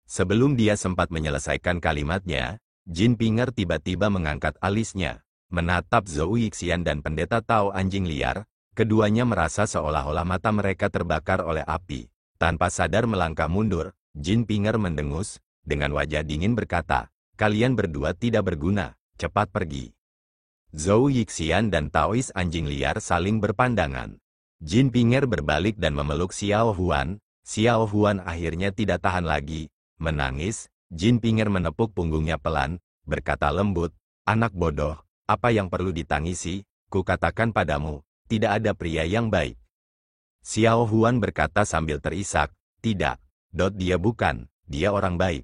Sebelum dia sempat menyelesaikan kalimatnya, Jinpinger tiba-tiba mengangkat alisnya, menatap Zhou Yixian dan pendeta Tao anjing liar, keduanya merasa seolah-olah mata mereka terbakar oleh api. Tanpa sadar melangkah mundur, Jinpinger mendengus, dengan wajah dingin berkata, kalian berdua tidak berguna, cepat pergi. Zhou Yixian dan Taois anjing liar saling berpandangan. Jinpinger berbalik dan memeluk Xiao Huan. Xiao Huan akhirnya tidak tahan lagi, menangis. Jinpinger menepuk punggungnya pelan, berkata lembut, anak bodoh, apa yang perlu ditangisi? Kukatakan padamu, tidak ada pria yang baik. Xiao Huan berkata sambil terisak, tidak, dia bukan, dia orang baik.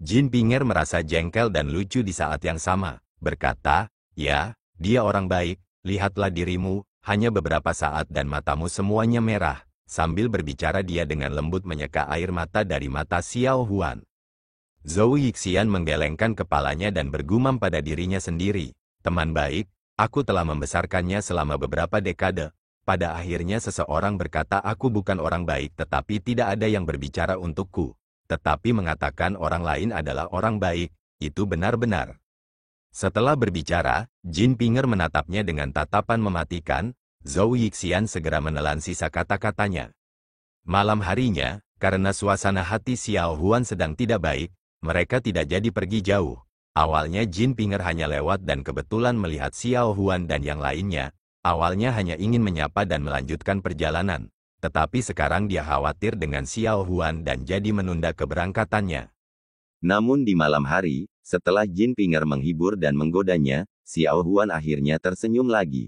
Jinpinger merasa jengkel dan lucu di saat yang sama, berkata, ya, dia orang baik, lihatlah dirimu, hanya beberapa saat dan matamu semuanya merah. Sambil berbicara dia dengan lembut menyeka air mata dari mata Xiao Huan. Zhou Yixian menggelengkan kepalanya dan bergumam pada dirinya sendiri, teman baik, aku telah membesarkannya selama beberapa dekade. Pada akhirnya seseorang berkata aku bukan orang baik tetapi tidak ada yang berbicara untukku. Tetapi mengatakan orang lain adalah orang baik, itu benar-benar. Setelah berbicara, Jinpinger menatapnya dengan tatapan mematikan. Zhou Yixian segera menelan sisa kata-katanya. Malam harinya, karena suasana hati Xiao Huan sedang tidak baik, mereka tidak jadi pergi jauh. Awalnya Jinpinger hanya lewat dan kebetulan melihat Xiao Huan dan yang lainnya. Awalnya hanya ingin menyapa dan melanjutkan perjalanan. Tetapi sekarang dia khawatir dengan Xiao Huan dan jadi menunda keberangkatannya. Namun di malam hari, setelah Jinpinger menghibur dan menggodanya, Xiao Huan akhirnya tersenyum lagi.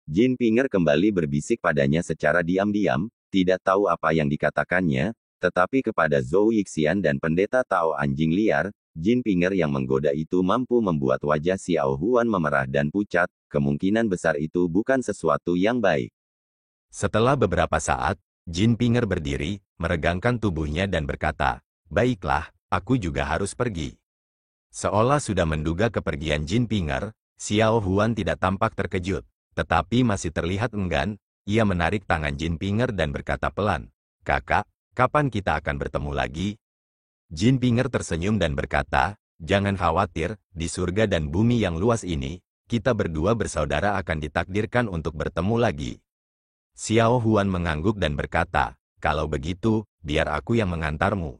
Jinpinger kembali berbisik padanya secara diam-diam, tidak tahu apa yang dikatakannya, tetapi kepada Zhou Yixian dan pendeta Tao anjing liar, Jinpinger yang menggoda itu mampu membuat wajah Xiao Huan memerah dan pucat, kemungkinan besar itu bukan sesuatu yang baik. Setelah beberapa saat, Jinpinger berdiri, meregangkan tubuhnya dan berkata, baiklah, aku juga harus pergi. Seolah sudah menduga kepergian Jinpinger, Xiao Huan tidak tampak terkejut. Tetapi masih terlihat enggan, ia menarik tangan Jinpinger dan berkata pelan, kakak, kapan kita akan bertemu lagi? Jinpinger tersenyum dan berkata, jangan khawatir, di surga dan bumi yang luas ini, kita berdua bersaudara akan ditakdirkan untuk bertemu lagi. Xiao Huan mengangguk dan berkata, kalau begitu, biar aku yang mengantarmu.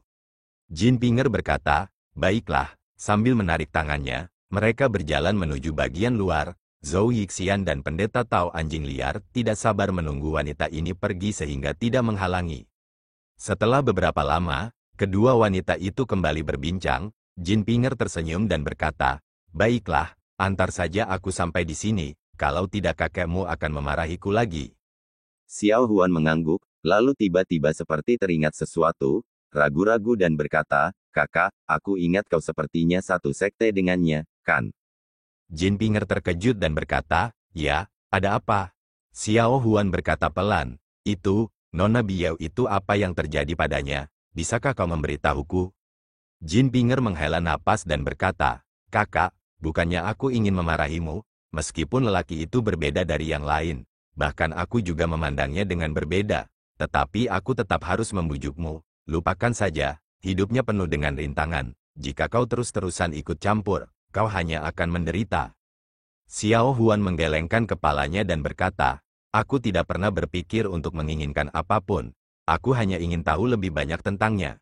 Jinpinger berkata, baiklah, sambil menarik tangannya, mereka berjalan menuju bagian luar. Zhou Yixian dan pendeta Tao anjing liar tidak sabar menunggu wanita ini pergi sehingga tidak menghalangi. Setelah beberapa lama, kedua wanita itu kembali berbincang. Jinpinger tersenyum dan berkata, baiklah, antar saja aku sampai di sini, kalau tidak kakekmu akan memarahiku lagi. Xiao Huan mengangguk, lalu tiba-tiba seperti teringat sesuatu, ragu-ragu dan berkata, kakak, aku ingat kau sepertinya satu sekte dengannya, kan? Jinpinger terkejut dan berkata, ya, ada apa? Xiao Huan berkata pelan, itu, Nona Biao itu apa yang terjadi padanya, bisakah kau memberitahuku? Jinpinger menghela napas dan berkata, kakak, bukannya aku ingin memarahimu, meskipun lelaki itu berbeda dari yang lain, bahkan aku juga memandangnya dengan berbeda, tetapi aku tetap harus membujukmu, lupakan saja, hidupnya penuh dengan rintangan, jika kau terus-terusan ikut campur, kau hanya akan menderita. Xiao Huan menggelengkan kepalanya dan berkata, Aku tidak pernah berpikir untuk menginginkan apapun. Aku hanya ingin tahu lebih banyak tentangnya.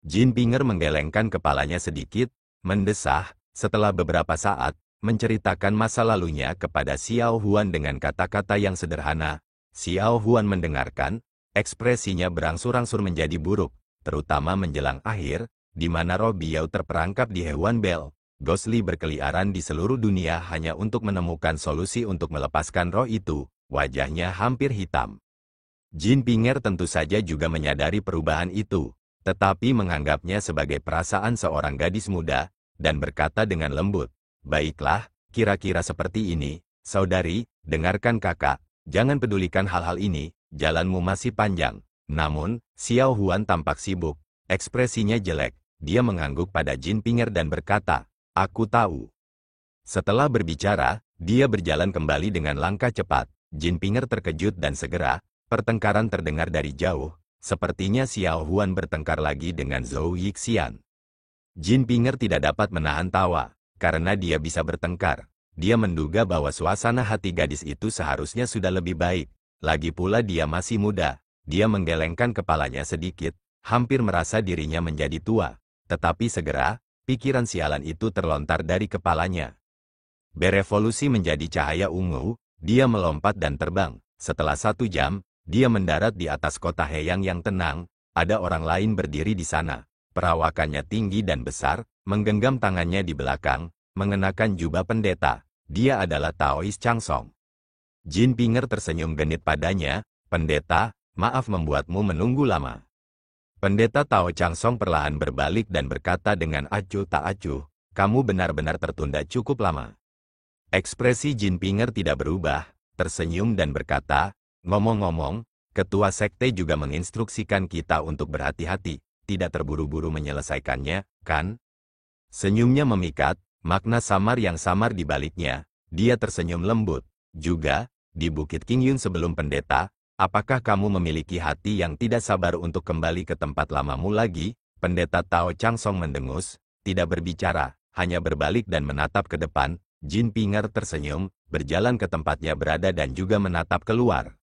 Jin Pinger menggelengkan kepalanya sedikit, mendesah, setelah beberapa saat, menceritakan masa lalunya kepada Xiao Huan dengan kata-kata yang sederhana. Xiao Huan mendengarkan, ekspresinya berangsur-angsur menjadi buruk, terutama menjelang akhir, di mana roh Biao terperangkap di Hewan Bell. Ghostly berkeliaran di seluruh dunia hanya untuk menemukan solusi untuk melepaskan roh itu. Wajahnya hampir hitam. Jin Pinger tentu saja juga menyadari perubahan itu, tetapi menganggapnya sebagai perasaan seorang gadis muda, dan berkata dengan lembut, "Baiklah, kira-kira seperti ini, saudari, dengarkan kakak, jangan pedulikan hal-hal ini, jalanmu masih panjang." Namun, Xiao Huan tampak sibuk, ekspresinya jelek, dia mengangguk pada Jin Pinger dan berkata, "Aku tahu." Setelah berbicara, dia berjalan kembali dengan langkah cepat. Jin Pinger terkejut dan segera, pertengkaran terdengar dari jauh, sepertinya Xiao Huan bertengkar lagi dengan Zhou Yixian. Jin Pinger tidak dapat menahan tawa, karena dia bisa bertengkar. Dia menduga bahwa suasana hati gadis itu seharusnya sudah lebih baik, lagi pula dia masih muda. Dia menggelengkan kepalanya sedikit, hampir merasa dirinya menjadi tua. Tetapi segera, pikiran sialan itu terlontar dari kepalanya. Berevolusi menjadi cahaya ungu, dia melompat dan terbang. Setelah 1 jam, dia mendarat di atas kota Heyang yang tenang. Ada orang lain berdiri di sana. Perawakannya tinggi dan besar, menggenggam tangannya di belakang, mengenakan jubah pendeta. Dia adalah Taois Changsong. Jin Pinger tersenyum genit padanya, "Pendeta, maaf membuatmu menunggu lama." Pendeta Tao Changsong perlahan berbalik dan berkata dengan acuh tak acuh, "Kamu benar-benar tertunda cukup lama." Ekspresi Jin Pinger tidak berubah, tersenyum dan berkata, "Ngomong-ngomong, ketua sekte juga menginstruksikan kita untuk berhati-hati, tidak terburu-buru menyelesaikannya, kan?" Senyumnya memikat, makna samar yang samar di baliknya. Dia tersenyum lembut. "Juga, di Bukit Qingyun sebelum pendeta, apakah kamu memiliki hati yang tidak sabar untuk kembali ke tempat lamamu lagi?" Pendeta Tao Changsong mendengus, tidak berbicara, hanya berbalik dan menatap ke depan. Jin Pinger tersenyum, berjalan ke tempatnya berada dan juga menatap keluar.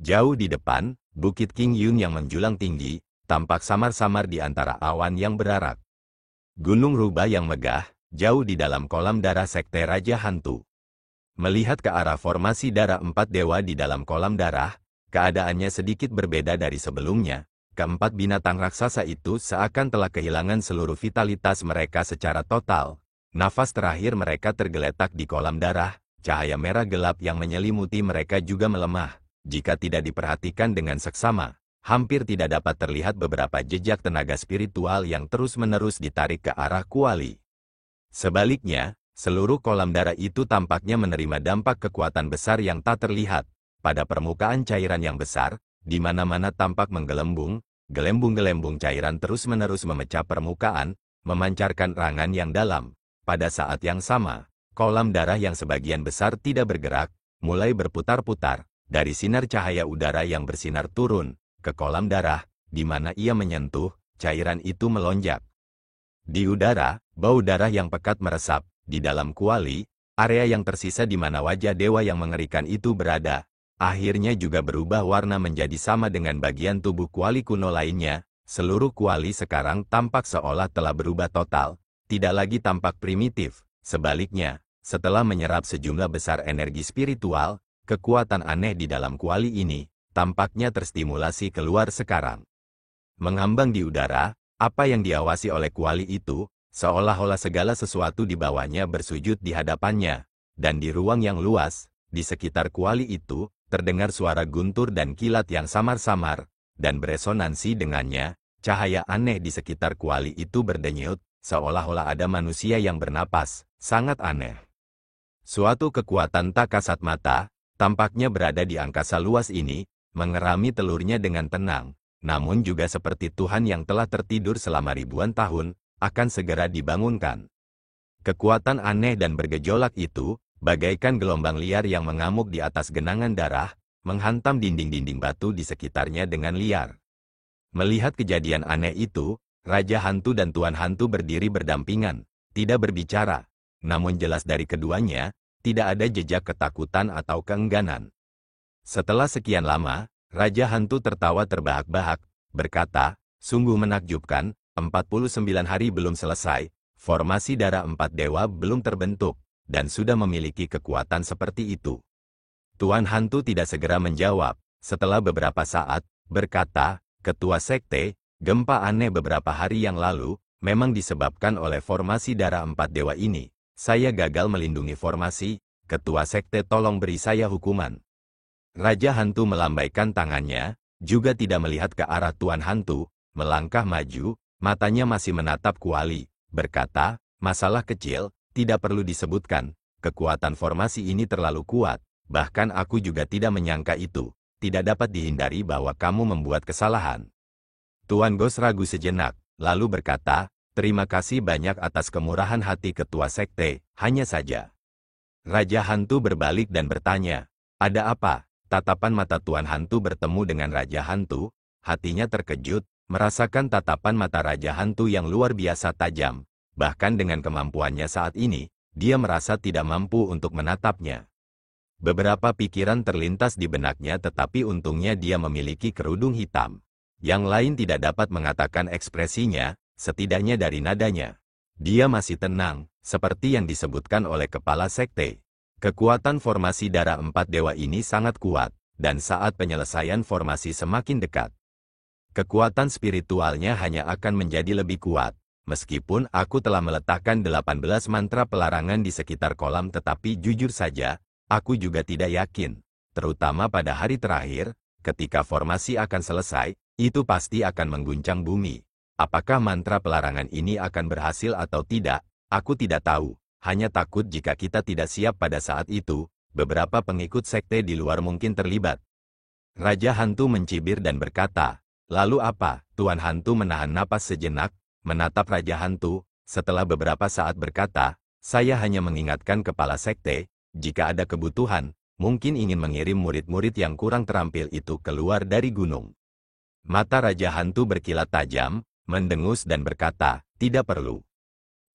Jauh di depan, Bukit Qingyun yang menjulang tinggi, tampak samar-samar di antara awan yang berarak. Gunung Ruba yang megah, jauh di dalam kolam darah sekte Raja Hantu. Melihat ke arah formasi darah 4 dewa di dalam kolam darah, keadaannya sedikit berbeda dari sebelumnya. Keempat binatang raksasa itu seakan telah kehilangan seluruh vitalitas mereka secara total. Nafas terakhir mereka tergeletak di kolam darah, cahaya merah gelap yang menyelimuti mereka juga melemah. Jika tidak diperhatikan dengan seksama, hampir tidak dapat terlihat beberapa jejak tenaga spiritual yang terus-menerus ditarik ke arah kuali. Sebaliknya, seluruh kolam darah itu tampaknya menerima dampak kekuatan besar yang tak terlihat. Pada permukaan cairan yang besar, di mana-mana tampak menggelembung, gelembung-gelembung cairan terus-menerus memecah permukaan, memancarkan rangan yang dalam. Pada saat yang sama, kolam darah yang sebagian besar tidak bergerak, mulai berputar-putar, dari sinar cahaya udara yang bersinar turun, ke kolam darah, di mana ia menyentuh, cairan itu melonjak. Di udara, bau darah yang pekat meresap, di dalam kuali, area yang tersisa di mana wajah dewa yang mengerikan itu berada, akhirnya juga berubah warna menjadi sama dengan bagian tubuh kuali kuno lainnya. Seluruh kuali sekarang tampak seolah telah berubah total. Tidak lagi tampak primitif, sebaliknya, setelah menyerap sejumlah besar energi spiritual, kekuatan aneh di dalam kuali ini, tampaknya terstimulasi keluar sekarang. Mengambang di udara, apa yang diawasi oleh kuali itu, seolah-olah segala sesuatu di bawahnya bersujud di hadapannya, dan di ruang yang luas, di sekitar kuali itu, terdengar suara guntur dan kilat yang samar-samar, dan beresonansi dengannya, cahaya aneh di sekitar kuali itu berdenyut, seolah-olah ada manusia yang bernapas, sangat aneh. Suatu kekuatan tak kasat mata, tampaknya berada di angkasa luas ini, mengerami telurnya dengan tenang, namun juga seperti Tuhan yang telah tertidur selama ribuan tahun, akan segera dibangunkan. Kekuatan aneh dan bergejolak itu, bagaikan gelombang liar yang mengamuk di atas genangan darah, menghantam dinding-dinding batu di sekitarnya dengan liar. Melihat kejadian aneh itu, Raja Hantu dan Tuan Hantu berdiri berdampingan, tidak berbicara. Namun jelas dari keduanya, tidak ada jejak ketakutan atau keengganan. Setelah sekian lama, Raja Hantu tertawa terbahak-bahak, berkata, sungguh menakjubkan, 49 hari belum selesai, formasi darah 4 dewa belum terbentuk, dan sudah memiliki kekuatan seperti itu. Tuan Hantu tidak segera menjawab. Setelah beberapa saat, berkata, Ketua Sekte, gempa aneh beberapa hari yang lalu, memang disebabkan oleh formasi darah 4 dewa ini. Saya gagal melindungi formasi, Ketua Sekte tolong beri saya hukuman. Raja Hantu melambaikan tangannya, juga tidak melihat ke arah Tuan Hantu, melangkah maju, matanya masih menatap Kuali, berkata, masalah kecil, tidak perlu disebutkan, kekuatan formasi ini terlalu kuat, bahkan aku juga tidak menyangka itu, tidak dapat dihindari bahwa kamu membuat kesalahan. Tuan Gos ragu sejenak, lalu berkata, terima kasih banyak atas kemurahan hati Ketua Sekte, hanya saja. Raja Hantu berbalik dan bertanya, ada apa? Tatapan mata Tuan Hantu bertemu dengan Raja Hantu, hatinya terkejut, merasakan tatapan mata Raja Hantu yang luar biasa tajam, bahkan dengan kemampuannya saat ini, dia merasa tidak mampu untuk menatapnya. Beberapa pikiran terlintas di benaknya tetapi untungnya dia memiliki kerudung hitam. Yang lain tidak dapat mengatakan ekspresinya, setidaknya dari nadanya. Dia masih tenang, seperti yang disebutkan oleh Kepala Sekte. Kekuatan formasi darah 4 dewa ini sangat kuat, dan saat penyelesaian formasi semakin dekat, kekuatan spiritualnya hanya akan menjadi lebih kuat. Meskipun aku telah meletakkan 18 mantra pelarangan di sekitar kolam tetapi jujur saja, aku juga tidak yakin. Terutama pada hari terakhir, ketika formasi akan selesai, itu pasti akan mengguncang bumi. Apakah mantra pelarangan ini akan berhasil atau tidak, aku tidak tahu. Hanya takut jika kita tidak siap pada saat itu, beberapa pengikut sekte di luar mungkin terlibat. Raja Hantu mencibir dan berkata, lalu apa? Tuan Hantu menahan napas sejenak, menatap Raja Hantu, setelah beberapa saat berkata, saya hanya mengingatkan Kepala Sekte, jika ada kebutuhan, mungkin ingin mengirim murid-murid yang kurang terampil itu keluar dari gunung. Mata Raja Hantu berkilat tajam, mendengus dan berkata, tidak perlu.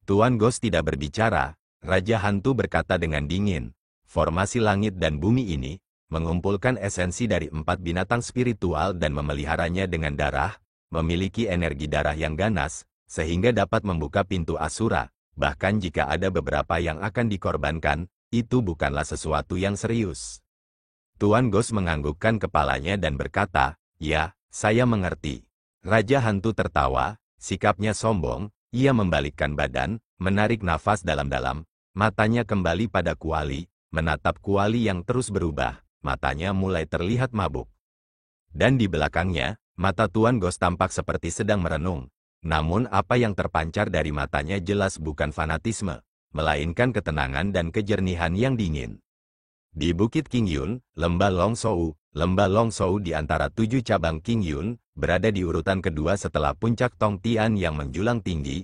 Tuan Gos tidak berbicara, Raja Hantu berkata dengan dingin, formasi langit dan bumi ini, mengumpulkan esensi dari 4 binatang spiritual dan memeliharanya dengan darah, memiliki energi darah yang ganas, sehingga dapat membuka pintu Asura, bahkan jika ada beberapa yang akan dikorbankan, itu bukanlah sesuatu yang serius. Tuan Gos menganggukkan kepalanya dan berkata, ya, saya mengerti. Raja Hantu tertawa, sikapnya sombong, ia membalikkan badan, menarik nafas dalam-dalam, matanya kembali pada Kuali, menatap Kuali yang terus berubah, matanya mulai terlihat mabuk. Dan di belakangnya, mata Tuan Gos tampak seperti sedang merenung. Namun apa yang terpancar dari matanya jelas bukan fanatisme, melainkan ketenangan dan kejernihan yang dingin. Di Bukit Qingyun, Lembah Longsou di antara 7 cabang Qingyun, berada di urutan kedua setelah puncak Tongtian yang menjulang tinggi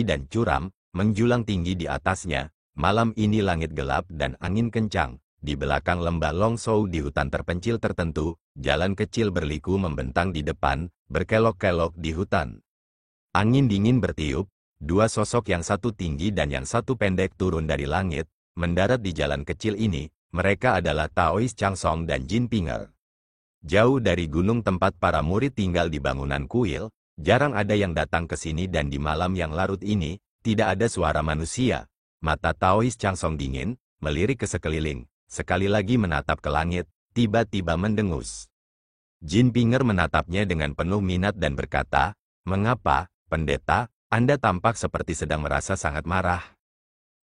dan curam, menjulang tinggi di atasnya. Malam ini langit gelap dan angin kencang. Di belakang Lembah Longsou di hutan terpencil tertentu, jalan kecil berliku membentang di depan, berkelok-kelok di hutan. Angin dingin bertiup, 2 sosok yang satu tinggi dan yang satu pendek turun dari langit, mendarat di jalan kecil ini. Mereka adalah Taoist Changsong dan Jin Pinger. Jauh dari gunung tempat para murid tinggal di bangunan kuil, jarang ada yang datang ke sini dan di malam yang larut ini, tidak ada suara manusia. Mata Taoist Changsong dingin, melirik ke sekeliling, sekali lagi menatap ke langit, tiba-tiba mendengus. Jin Pinger menatapnya dengan penuh minat dan berkata, mengapa, pendeta, Anda tampak seperti sedang merasa sangat marah.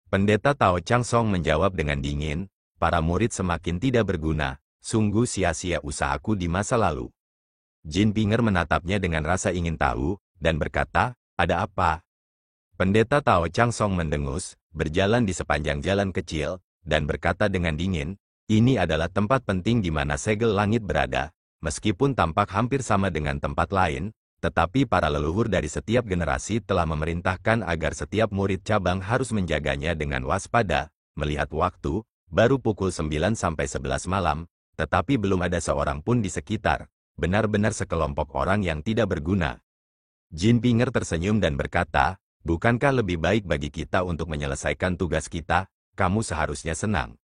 Pendeta Tao Changsong menjawab dengan dingin, para murid semakin tidak berguna, sungguh sia-sia usahaku di masa lalu. Jin Pinger menatapnya dengan rasa ingin tahu, dan berkata, ada apa? Pendeta Tao Changsong mendengus, berjalan di sepanjang jalan kecil, dan berkata dengan dingin, ini adalah tempat penting di mana segel langit berada, meskipun tampak hampir sama dengan tempat lain, tetapi para leluhur dari setiap generasi telah memerintahkan agar setiap murid cabang harus menjaganya dengan waspada. Melihat waktu, baru pukul 9 sampai 11 malam, tetapi belum ada seorang pun di sekitar, benar-benar sekelompok orang yang tidak berguna. Jin Pinger tersenyum dan berkata, bukankah lebih baik bagi kita untuk menyelesaikan tugas kita? Kamu seharusnya senang.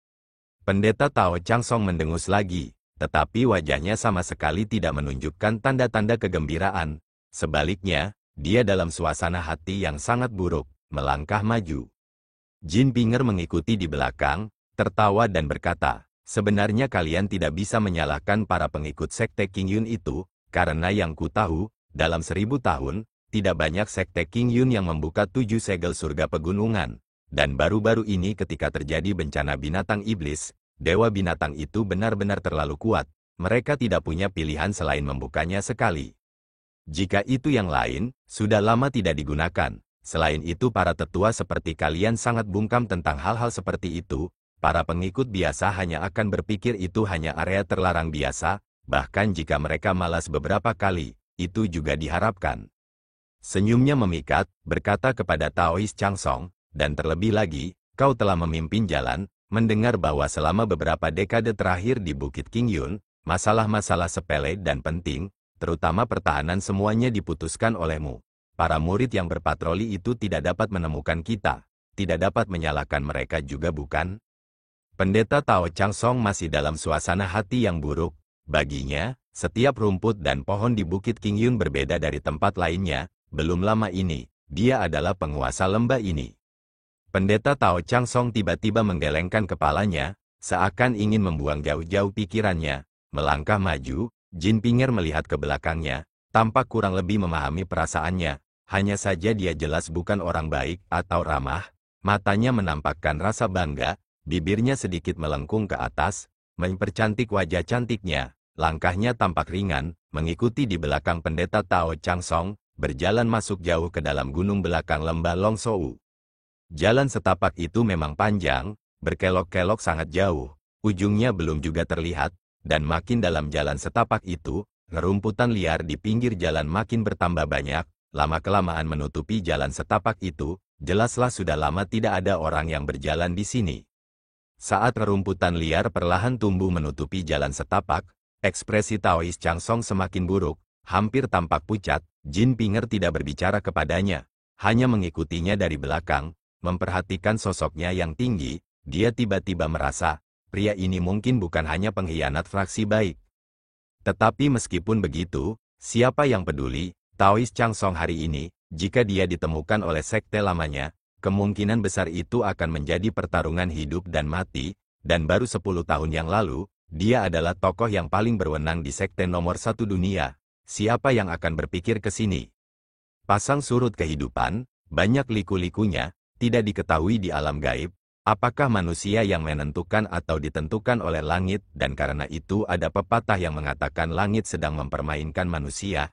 Pendeta Tao Changsong mendengus lagi, tetapi wajahnya sama sekali tidak menunjukkan tanda-tanda kegembiraan. Sebaliknya, dia dalam suasana hati yang sangat buruk, melangkah maju. Jin Pinger mengikuti di belakang, tertawa dan berkata, sebenarnya kalian tidak bisa menyalahkan para pengikut sekte King Yun itu, karena yang ku tahu, dalam 1000 tahun, tidak banyak sekte King Yun yang membuka 7 segel surga pegunungan. Dan baru-baru ini ketika terjadi bencana binatang iblis, dewa binatang itu benar-benar terlalu kuat. Mereka tidak punya pilihan selain membukanya sekali. Jika itu yang lain, sudah lama tidak digunakan. Selain itu para tetua seperti kalian sangat bungkam tentang hal-hal seperti itu. Para pengikut biasa hanya akan berpikir itu hanya area terlarang biasa, bahkan jika mereka malas beberapa kali, itu juga diharapkan. Senyumnya memikat, berkata kepada Taois Changsong, dan terlebih lagi, kau telah memimpin jalan, mendengar bahwa selama beberapa dekade terakhir di Bukit King Yun, masalah-masalah sepele dan penting, terutama pertahanan semuanya diputuskan olehmu. Para murid yang berpatroli itu tidak dapat menemukan kita, tidak dapat menyalahkan mereka juga bukan? Pendeta Tao Changsong masih dalam suasana hati yang buruk. Baginya, setiap rumput dan pohon di Bukit King Yun berbeda dari tempat lainnya. Belum lama ini, dia adalah penguasa lembah ini. Pendeta Tao Changsong tiba-tiba menggelengkan kepalanya, seakan ingin membuang jauh-jauh pikirannya. Melangkah maju, Jin Pinger melihat ke belakangnya, tampak kurang lebih memahami perasaannya. Hanya saja dia jelas bukan orang baik atau ramah. Matanya menampakkan rasa bangga, bibirnya sedikit melengkung ke atas, mempercantik wajah cantiknya. Langkahnya tampak ringan, mengikuti di belakang pendeta Tao Changsong, berjalan masuk jauh ke dalam gunung belakang lembah Longsou. Jalan setapak itu memang panjang, berkelok-kelok sangat jauh, ujungnya belum juga terlihat, dan makin dalam jalan setapak itu, rerumputan liar di pinggir jalan makin bertambah banyak, lama-kelamaan menutupi jalan setapak itu, jelaslah sudah lama tidak ada orang yang berjalan di sini. Saat rerumputan liar perlahan tumbuh menutupi jalan setapak, ekspresi Taois Changsong semakin buruk, hampir tampak pucat. Jin Pinger tidak berbicara kepadanya, hanya mengikutinya dari belakang, memperhatikan sosoknya yang tinggi. Dia tiba-tiba merasa, pria ini mungkin bukan hanya pengkhianat fraksi baik. Tetapi meskipun begitu, siapa yang peduli, Taois Changsong hari ini, jika dia ditemukan oleh sekte lamanya, kemungkinan besar itu akan menjadi pertarungan hidup dan mati, dan baru 10 tahun yang lalu, dia adalah tokoh yang paling berwenang di sekte nomor 1 dunia. Siapa yang akan berpikir ke sini? Pasang surut kehidupan, banyak liku-likunya, tidak diketahui di alam gaib. Apakah manusia yang menentukan atau ditentukan oleh langit, dan karena itu ada pepatah yang mengatakan langit sedang mempermainkan manusia?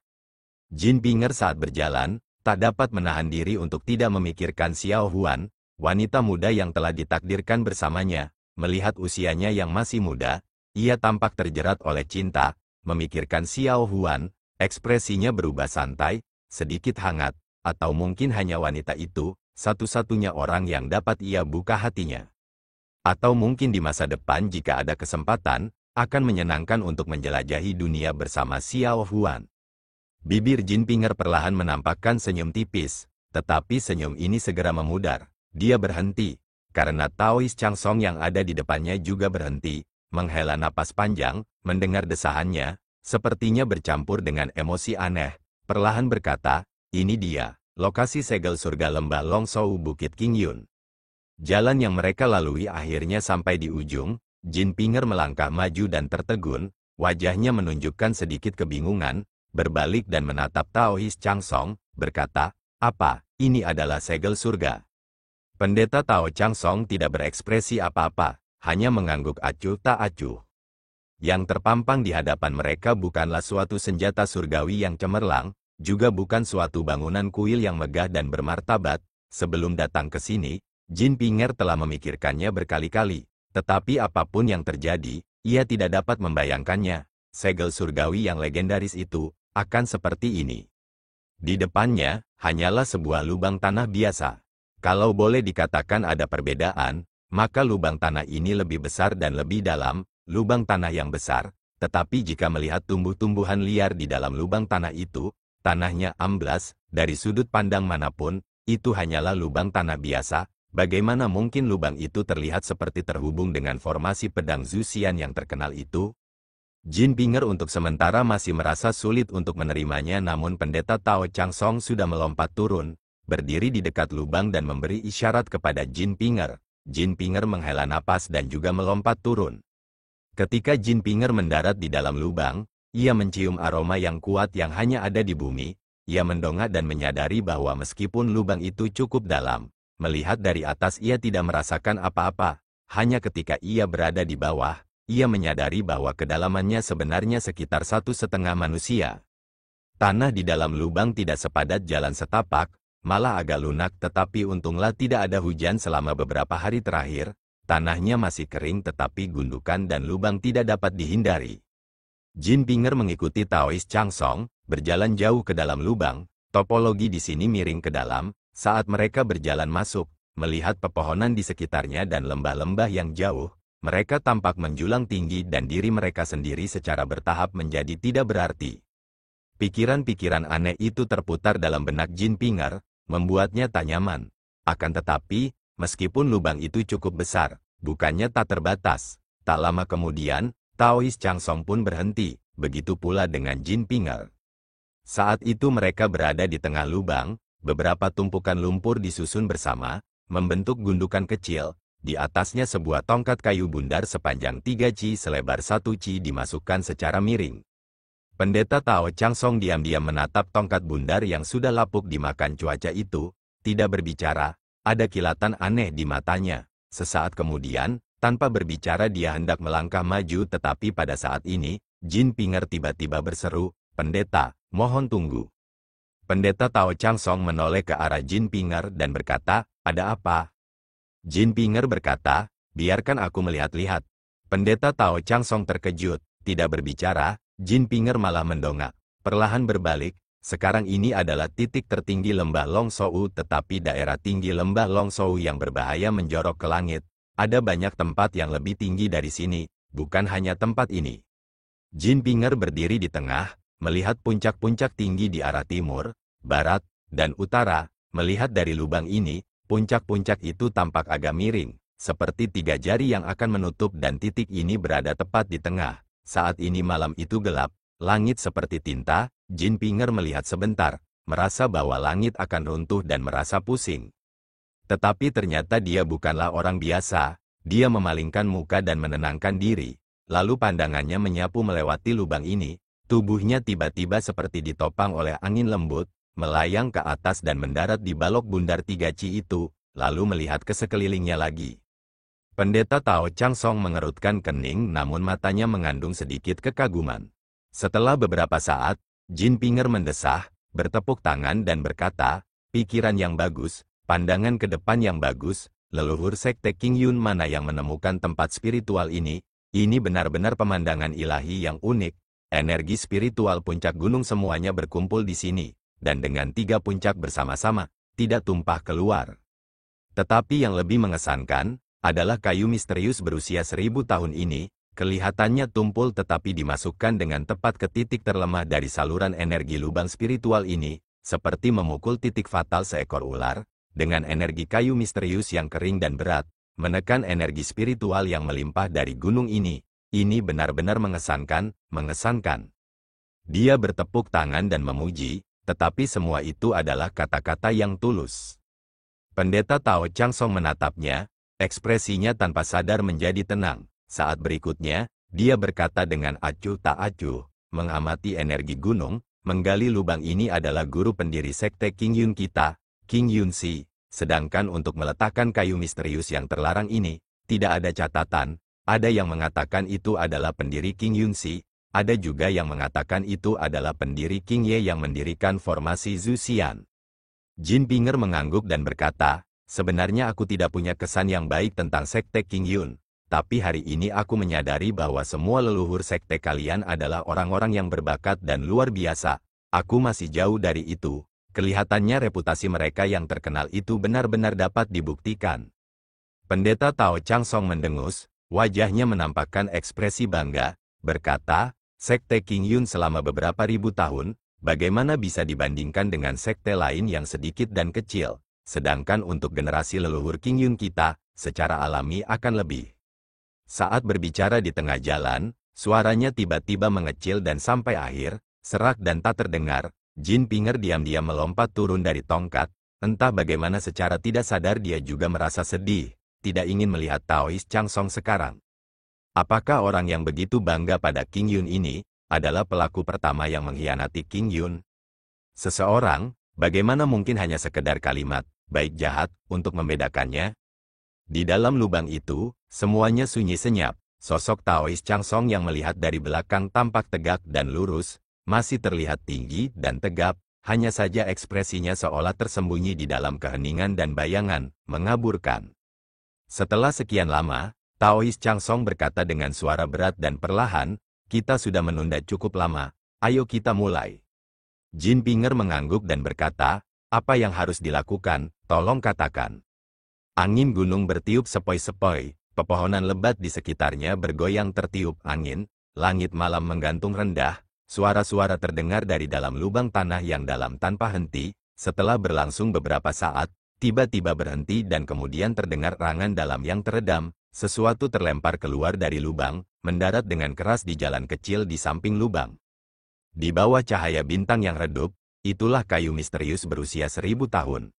Jin Pinger saat berjalan, tak dapat menahan diri untuk tidak memikirkan Xiao Huan, wanita muda yang telah ditakdirkan bersamanya. Melihat usianya yang masih muda, ia tampak terjerat oleh cinta. Memikirkan Xiao Huan, ekspresinya berubah santai, sedikit hangat, atau mungkin hanya wanita itu, satu-satunya orang yang dapat ia buka hatinya. Atau mungkin di masa depan jika ada kesempatan, akan menyenangkan untuk menjelajahi dunia bersama Xiao Huan. Bibir Jin Pinger perlahan menampakkan senyum tipis, tetapi senyum ini segera memudar. Dia berhenti, karena Taois Changsong yang ada di depannya juga berhenti, menghela napas panjang, mendengar desahannya, sepertinya bercampur dengan emosi aneh, perlahan berkata, ini dia, lokasi segel surga lembah Longsou Bukit King Yun. Jalan yang mereka lalui akhirnya sampai di ujung. Jin Pinger melangkah maju dan tertegun, wajahnya menunjukkan sedikit kebingungan, berbalik dan menatap Taois Changsong, berkata, apa, ini adalah segel surga? Pendeta Tao Changsong tidak berekspresi apa-apa, hanya mengangguk acuh tak acuh. Yang terpampang di hadapan mereka bukanlah suatu senjata surgawi yang cemerlang, juga bukan suatu bangunan kuil yang megah dan bermartabat. Sebelum datang ke sini, Jin Pinger telah memikirkannya berkali-kali, tetapi apapun yang terjadi, ia tidak dapat membayangkannya. Segel surgawi yang legendaris itu akan seperti ini. Di depannya, hanyalah sebuah lubang tanah biasa. Kalau boleh dikatakan ada perbedaan, maka lubang tanah ini lebih besar dan lebih dalam. Lubang tanah yang besar, tetapi jika melihat tumbuh-tumbuhan liar di dalam lubang tanah itu, tanahnya amblas, dari sudut pandang manapun, itu hanyalah lubang tanah biasa. Bagaimana mungkin lubang itu terlihat seperti terhubung dengan formasi pedang Zuxian yang terkenal itu? Jin Pinger untuk sementara masih merasa sulit untuk menerimanya, namun pendeta Tao Chang Song sudah melompat turun, berdiri di dekat lubang dan memberi isyarat kepada Jin Pinger. Jin Pinger menghela napas dan juga melompat turun. Ketika Jin Pinger mendarat di dalam lubang, ia mencium aroma yang kuat yang hanya ada di bumi. Ia mendongak dan menyadari bahwa meskipun lubang itu cukup dalam, melihat dari atas ia tidak merasakan apa-apa. Hanya ketika ia berada di bawah, ia menyadari bahwa kedalamannya sebenarnya sekitar 1,5 manusia. Tanah di dalam lubang tidak sepadat jalan setapak, malah agak lunak, tetapi untunglah tidak ada hujan selama beberapa hari terakhir. Tanahnya masih kering tetapi gundukan dan lubang tidak dapat dihindari. Jin Pinger mengikuti Taois Chang Song, berjalan jauh ke dalam lubang. Topologi di sini miring ke dalam. Saat mereka berjalan masuk, melihat pepohonan di sekitarnya dan lembah-lembah yang jauh, mereka tampak menjulang tinggi dan diri mereka sendiri secara bertahap menjadi tidak berarti. Pikiran-pikiran aneh itu terputar dalam benak Jin Pinger, membuatnya tak nyaman. Akan tetapi, meskipun lubang itu cukup besar, bukannya tak terbatas. Tak lama kemudian, Taois Chang Song pun berhenti, begitu pula dengan Jin Pinger. Saat itu mereka berada di tengah lubang, beberapa tumpukan lumpur disusun bersama, membentuk gundukan kecil. Di atasnya sebuah tongkat kayu bundar sepanjang 3 ci selebar 1 ci dimasukkan secara miring. Pendeta Tao Chang Song diam-diam menatap tongkat bundar yang sudah lapuk dimakan cuaca itu, tidak berbicara, ada kilatan aneh di matanya. Sesaat kemudian, tanpa berbicara dia hendak melangkah maju, tetapi pada saat ini, Jin Pinger tiba-tiba berseru, "Pendeta, mohon tunggu." Pendeta Tao Chang Song menoleh ke arah Jin Pinger dan berkata, "Ada apa?" Jin Pinger berkata, "Biarkan aku melihat-lihat." Pendeta Tao Chang Song terkejut, tidak berbicara. Jin Pinger malah mendongak, perlahan berbalik. Sekarang ini adalah titik tertinggi lembah Long Shou, tetapi daerah tinggi lembah Long Shou yang berbahaya menjorok ke langit. Ada banyak tempat yang lebih tinggi dari sini, bukan hanya tempat ini. Jin Pinger berdiri di tengah, melihat puncak-puncak tinggi di arah timur, barat, dan utara. Melihat dari lubang ini, puncak-puncak itu tampak agak miring, seperti 3 jari yang akan menutup, dan titik ini berada tepat di tengah. Saat ini malam itu gelap, langit seperti tinta. Jin Pinger melihat sebentar, merasa bahwa langit akan runtuh dan merasa pusing. Tetapi ternyata dia bukanlah orang biasa. Dia memalingkan muka dan menenangkan diri. Lalu pandangannya menyapu melewati lubang ini. Tubuhnya tiba-tiba seperti ditopang oleh angin lembut, melayang ke atas dan mendarat di balok bundar 3 ci itu, lalu melihat ke sekelilingnya lagi. Pendeta Tao Chang Song mengerutkan kening, namun matanya mengandung sedikit kekaguman. Setelah beberapa saat, Jin Pinger mendesah, bertepuk tangan dan berkata, "Pikiran yang bagus, pandangan ke depan yang bagus, leluhur sekte King Yun mana yang menemukan tempat spiritual ini? Ini benar-benar pemandangan ilahi yang unik. Energi spiritual puncak gunung semuanya berkumpul di sini, dan dengan 3 puncak bersama-sama, tidak tumpah keluar. Tetapi yang lebih mengesankan, adalah kayu misterius berusia 1000 tahun ini, kelihatannya tumpul tetapi dimasukkan dengan tepat ke titik terlemah dari saluran energi lubang spiritual ini, seperti memukul titik fatal seekor ular, dengan energi kayu misterius yang kering dan berat, menekan energi spiritual yang melimpah dari gunung ini. Ini benar-benar mengesankan, mengesankan." Dia bertepuk tangan dan memuji, tetapi semua itu adalah kata-kata yang tulus. Pendeta Tao Chang Song menatapnya, ekspresinya tanpa sadar menjadi tenang. Saat berikutnya, dia berkata dengan acuh tak acuh, mengamati energi gunung, menggali lubang ini adalah guru pendiri sekte King Yun kita, King Yun Si. Sedangkan untuk meletakkan kayu misterius yang terlarang ini, tidak ada catatan. Ada yang mengatakan itu adalah pendiri King Yun Si, ada juga yang mengatakan itu adalah pendiri King Ye yang mendirikan formasi Zhu Xian. Jin Pinger mengangguk dan berkata, "Sebenarnya aku tidak punya kesan yang baik tentang sekte King Yun, tapi hari ini aku menyadari bahwa semua leluhur sekte kalian adalah orang-orang yang berbakat dan luar biasa. Aku masih jauh dari itu. Kelihatannya reputasi mereka yang terkenal itu benar-benar dapat dibuktikan." Pendeta Tao Chang Song mendengus, wajahnya menampakkan ekspresi bangga, berkata, "Sekte King Yun selama beberapa ribu tahun, bagaimana bisa dibandingkan dengan sekte lain yang sedikit dan kecil? Sedangkan untuk generasi leluhur King Yun kita, secara alami akan lebih." Saat berbicara di tengah jalan, Suaranya tiba-tiba mengecil dan sampai akhir, serak dan tak terdengar. Jin Pinger diam-diam melompat turun dari tongkat. Entah bagaimana secara tidak sadar dia juga merasa sedih, tidak ingin melihat Taoist Changsong sekarang. Apakah orang yang begitu bangga pada King Yun ini adalah pelaku pertama yang mengkhianati King Yun? Seseorang, bagaimana mungkin hanya sekedar kalimat, baik jahat, untuk membedakannya? Di dalam lubang itu, semuanya sunyi senyap. Sosok Taoist Changsong yang melihat dari belakang tampak tegak dan lurus, masih terlihat tinggi dan tegap, hanya saja ekspresinya seolah tersembunyi di dalam keheningan dan bayangan, mengaburkan. Setelah sekian lama, Taoist Changsong berkata dengan suara berat dan perlahan, kita sudah menunda cukup lama, ayo kita mulai. Jin Pinger mengangguk dan berkata, apa yang harus dilakukan, tolong katakan. Angin gunung bertiup sepoi-sepoi, pepohonan lebat di sekitarnya bergoyang tertiup angin, langit malam menggantung rendah, suara-suara terdengar dari dalam lubang tanah yang dalam tanpa henti, setelah berlangsung beberapa saat, tiba-tiba berhenti dan kemudian terdengar rangan dalam yang teredam, sesuatu terlempar keluar dari lubang, mendarat dengan keras di jalan kecil di samping lubang. Di bawah cahaya bintang yang redup, itulah kayu misterius berusia 1000 tahun.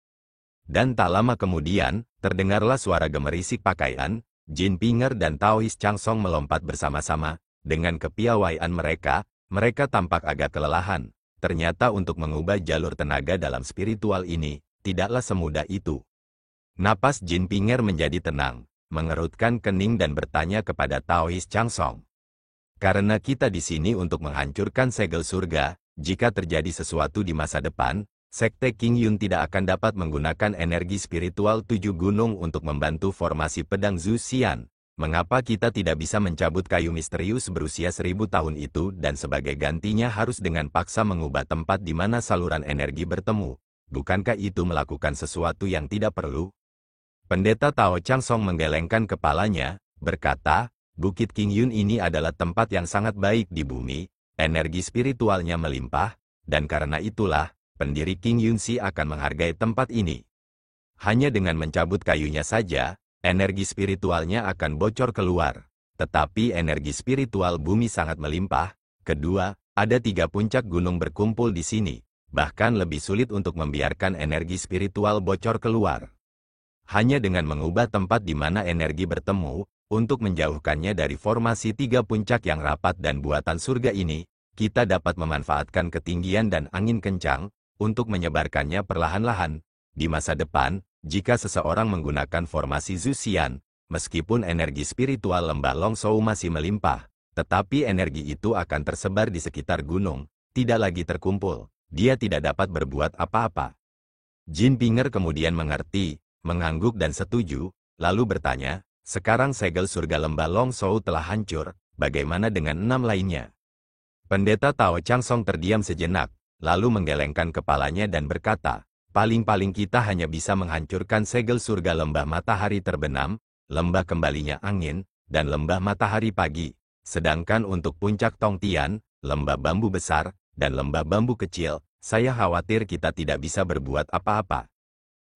Dan tak lama kemudian, terdengarlah suara gemerisik pakaian, Jin Pinger dan Taoist Changsong melompat bersama-sama. Dengan kepiawaian mereka tampak agak kelelahan. Ternyata untuk mengubah jalur tenaga dalam spiritual ini, tidaklah semudah itu. Napas Jin Pinger menjadi tenang, mengerutkan kening dan bertanya kepada Taoist Changsong. Karena kita di sini untuk menghancurkan segel surga, jika terjadi sesuatu di masa depan, Sekte King Yun tidak akan dapat menggunakan energi spiritual 7 gunung untuk membantu formasi pedang Zhu Xian. Mengapa kita tidak bisa mencabut kayu misterius berusia 1000 tahun itu dan sebagai gantinya harus dengan paksa mengubah tempat di mana saluran energi bertemu? Bukankah itu melakukan sesuatu yang tidak perlu? Pendeta Tao Changsong menggelengkan kepalanya, berkata, Bukit King Yun ini adalah tempat yang sangat baik di bumi, energi spiritualnya melimpah, dan karena itulah, pendiri King Yun Si akan menghargai tempat ini. Hanya dengan mencabut kayunya saja, energi spiritualnya akan bocor keluar. Tetapi energi spiritual bumi sangat melimpah. Kedua, ada 3 puncak gunung berkumpul di sini. Bahkan lebih sulit untuk membiarkan energi spiritual bocor keluar. Hanya dengan mengubah tempat di mana energi bertemu, untuk menjauhkannya dari formasi 3 puncak yang rapat dan buatan surga ini, kita dapat memanfaatkan ketinggian dan angin kencang, untuk menyebarkannya perlahan-lahan. Di masa depan, jika seseorang menggunakan formasi Zhu Xian, meskipun energi spiritual lembah Longsou masih melimpah, tetapi energi itu akan tersebar di sekitar gunung, tidak lagi terkumpul, dia tidak dapat berbuat apa-apa. Jin Pinger kemudian mengerti, mengangguk dan setuju, lalu bertanya, sekarang segel surga lembah Longsou telah hancur, bagaimana dengan 6 lainnya? Pendeta Tao Changsong terdiam sejenak, lalu menggelengkan kepalanya dan berkata, paling-paling kita hanya bisa menghancurkan segel surga lembah matahari terbenam, lembah kembalinya angin, dan lembah matahari pagi. Sedangkan untuk puncak Tongtian, lembah bambu besar, dan lembah bambu kecil, saya khawatir kita tidak bisa berbuat apa-apa.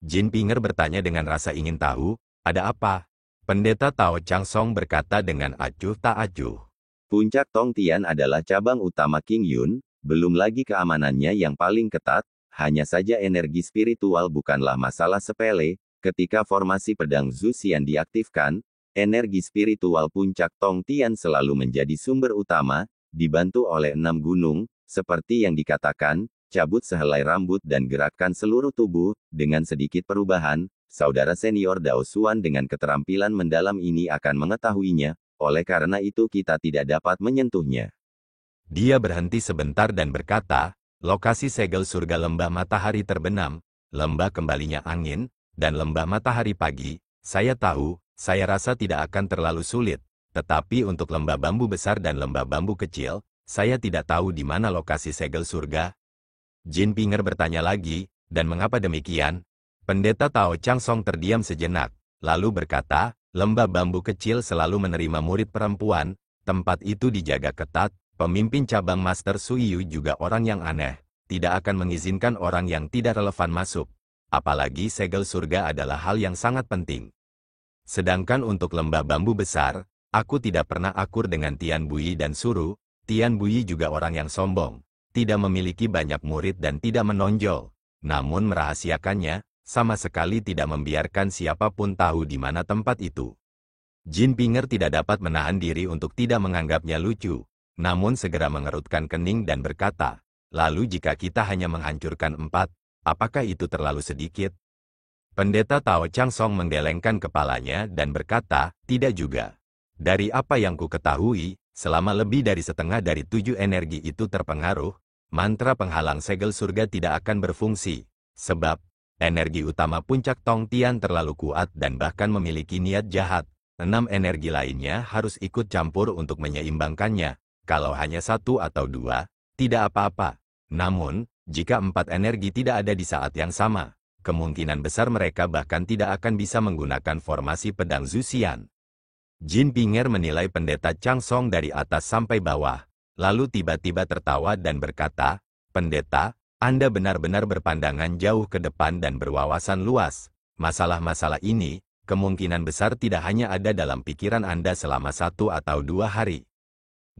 Jin Pinger bertanya dengan rasa ingin tahu, ada apa? Pendeta Tao Changsong berkata dengan acuh tak acuh. Puncak Tongtian adalah cabang utama King Yun, belum lagi keamanannya yang paling ketat, hanya saja energi spiritual bukanlah masalah sepele, ketika formasi pedang Zhu Xian diaktifkan, energi spiritual puncak Tongtian selalu menjadi sumber utama, dibantu oleh 6 gunung, seperti yang dikatakan, cabut sehelai rambut dan gerakkan seluruh tubuh, dengan sedikit perubahan, saudara senior Dao Xuan dengan keterampilan mendalam ini akan mengetahuinya, oleh karena itu kita tidak dapat menyentuhnya. Dia berhenti sebentar dan berkata, lokasi segel surga lembah matahari terbenam, lembah kembalinya angin, dan lembah matahari pagi, saya tahu, saya rasa tidak akan terlalu sulit, tetapi untuk lembah bambu besar dan lembah bambu kecil, saya tidak tahu di mana lokasi segel surga. Jin Pinger bertanya lagi, dan mengapa demikian? Pendeta Tao Changsong terdiam sejenak, lalu berkata, lembah bambu kecil selalu menerima murid perempuan, tempat itu dijaga ketat, pemimpin cabang Master Suiyu juga orang yang aneh, tidak akan mengizinkan orang yang tidak relevan masuk, apalagi segel surga adalah hal yang sangat penting. Sedangkan untuk lembah bambu besar, Aku tidak pernah akur dengan Tian Bui dan Suru. Tian Bui juga orang yang sombong, tidak memiliki banyak murid dan tidak menonjol, namun merahasiakannya, sama sekali tidak membiarkan siapapun tahu di mana tempat itu. Jin Pinger tidak dapat menahan diri untuk tidak menganggapnya lucu, namun segera mengerutkan kening dan berkata, lalu jika kita hanya menghancurkan 4, apakah itu terlalu sedikit? Pendeta Tao Chang Song menggelengkan kepalanya dan berkata, tidak juga. Dari apa yang ku ketahui, selama lebih dari setengah dari 7 energi itu terpengaruh, mantra penghalang segel surga tidak akan berfungsi, sebab energi utama puncak Tong Tian terlalu kuat dan bahkan memiliki niat jahat. 6 energi lainnya harus ikut campur untuk menyeimbangkannya. Kalau hanya 1 atau 2, tidak apa-apa. Namun, jika 4 energi tidak ada di saat yang sama, kemungkinan besar mereka bahkan tidak akan bisa menggunakan formasi pedang Zuxian. Jin Pinger menilai pendeta Chang Song dari atas sampai bawah, lalu tiba-tiba tertawa dan berkata, pendeta, Anda benar-benar berpandangan jauh ke depan dan berwawasan luas. Masalah-masalah ini, kemungkinan besar tidak hanya ada dalam pikiran Anda selama 1 atau 2 hari.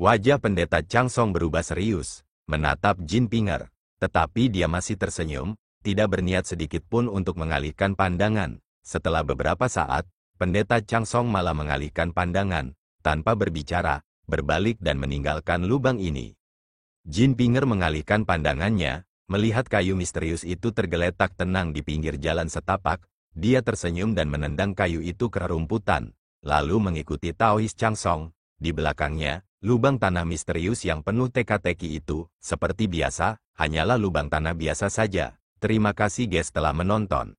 Wajah pendeta Chang Song berubah serius, menatap Jin Pinger, tetapi dia masih tersenyum, tidak berniat sedikit pun untuk mengalihkan pandangan. Setelah beberapa saat, pendeta Chang Song malah mengalihkan pandangan, tanpa berbicara, berbalik dan meninggalkan lubang ini. Jin Pinger mengalihkan pandangannya, melihat kayu misterius itu tergeletak tenang di pinggir jalan setapak, dia tersenyum dan menendang kayu itu ke rerumputan, lalu mengikuti Taois Chang Song. Di belakangnya, lubang tanah misterius yang penuh teka-teki itu, seperti biasa, hanyalah lubang tanah biasa saja. Terima kasih guys telah menonton.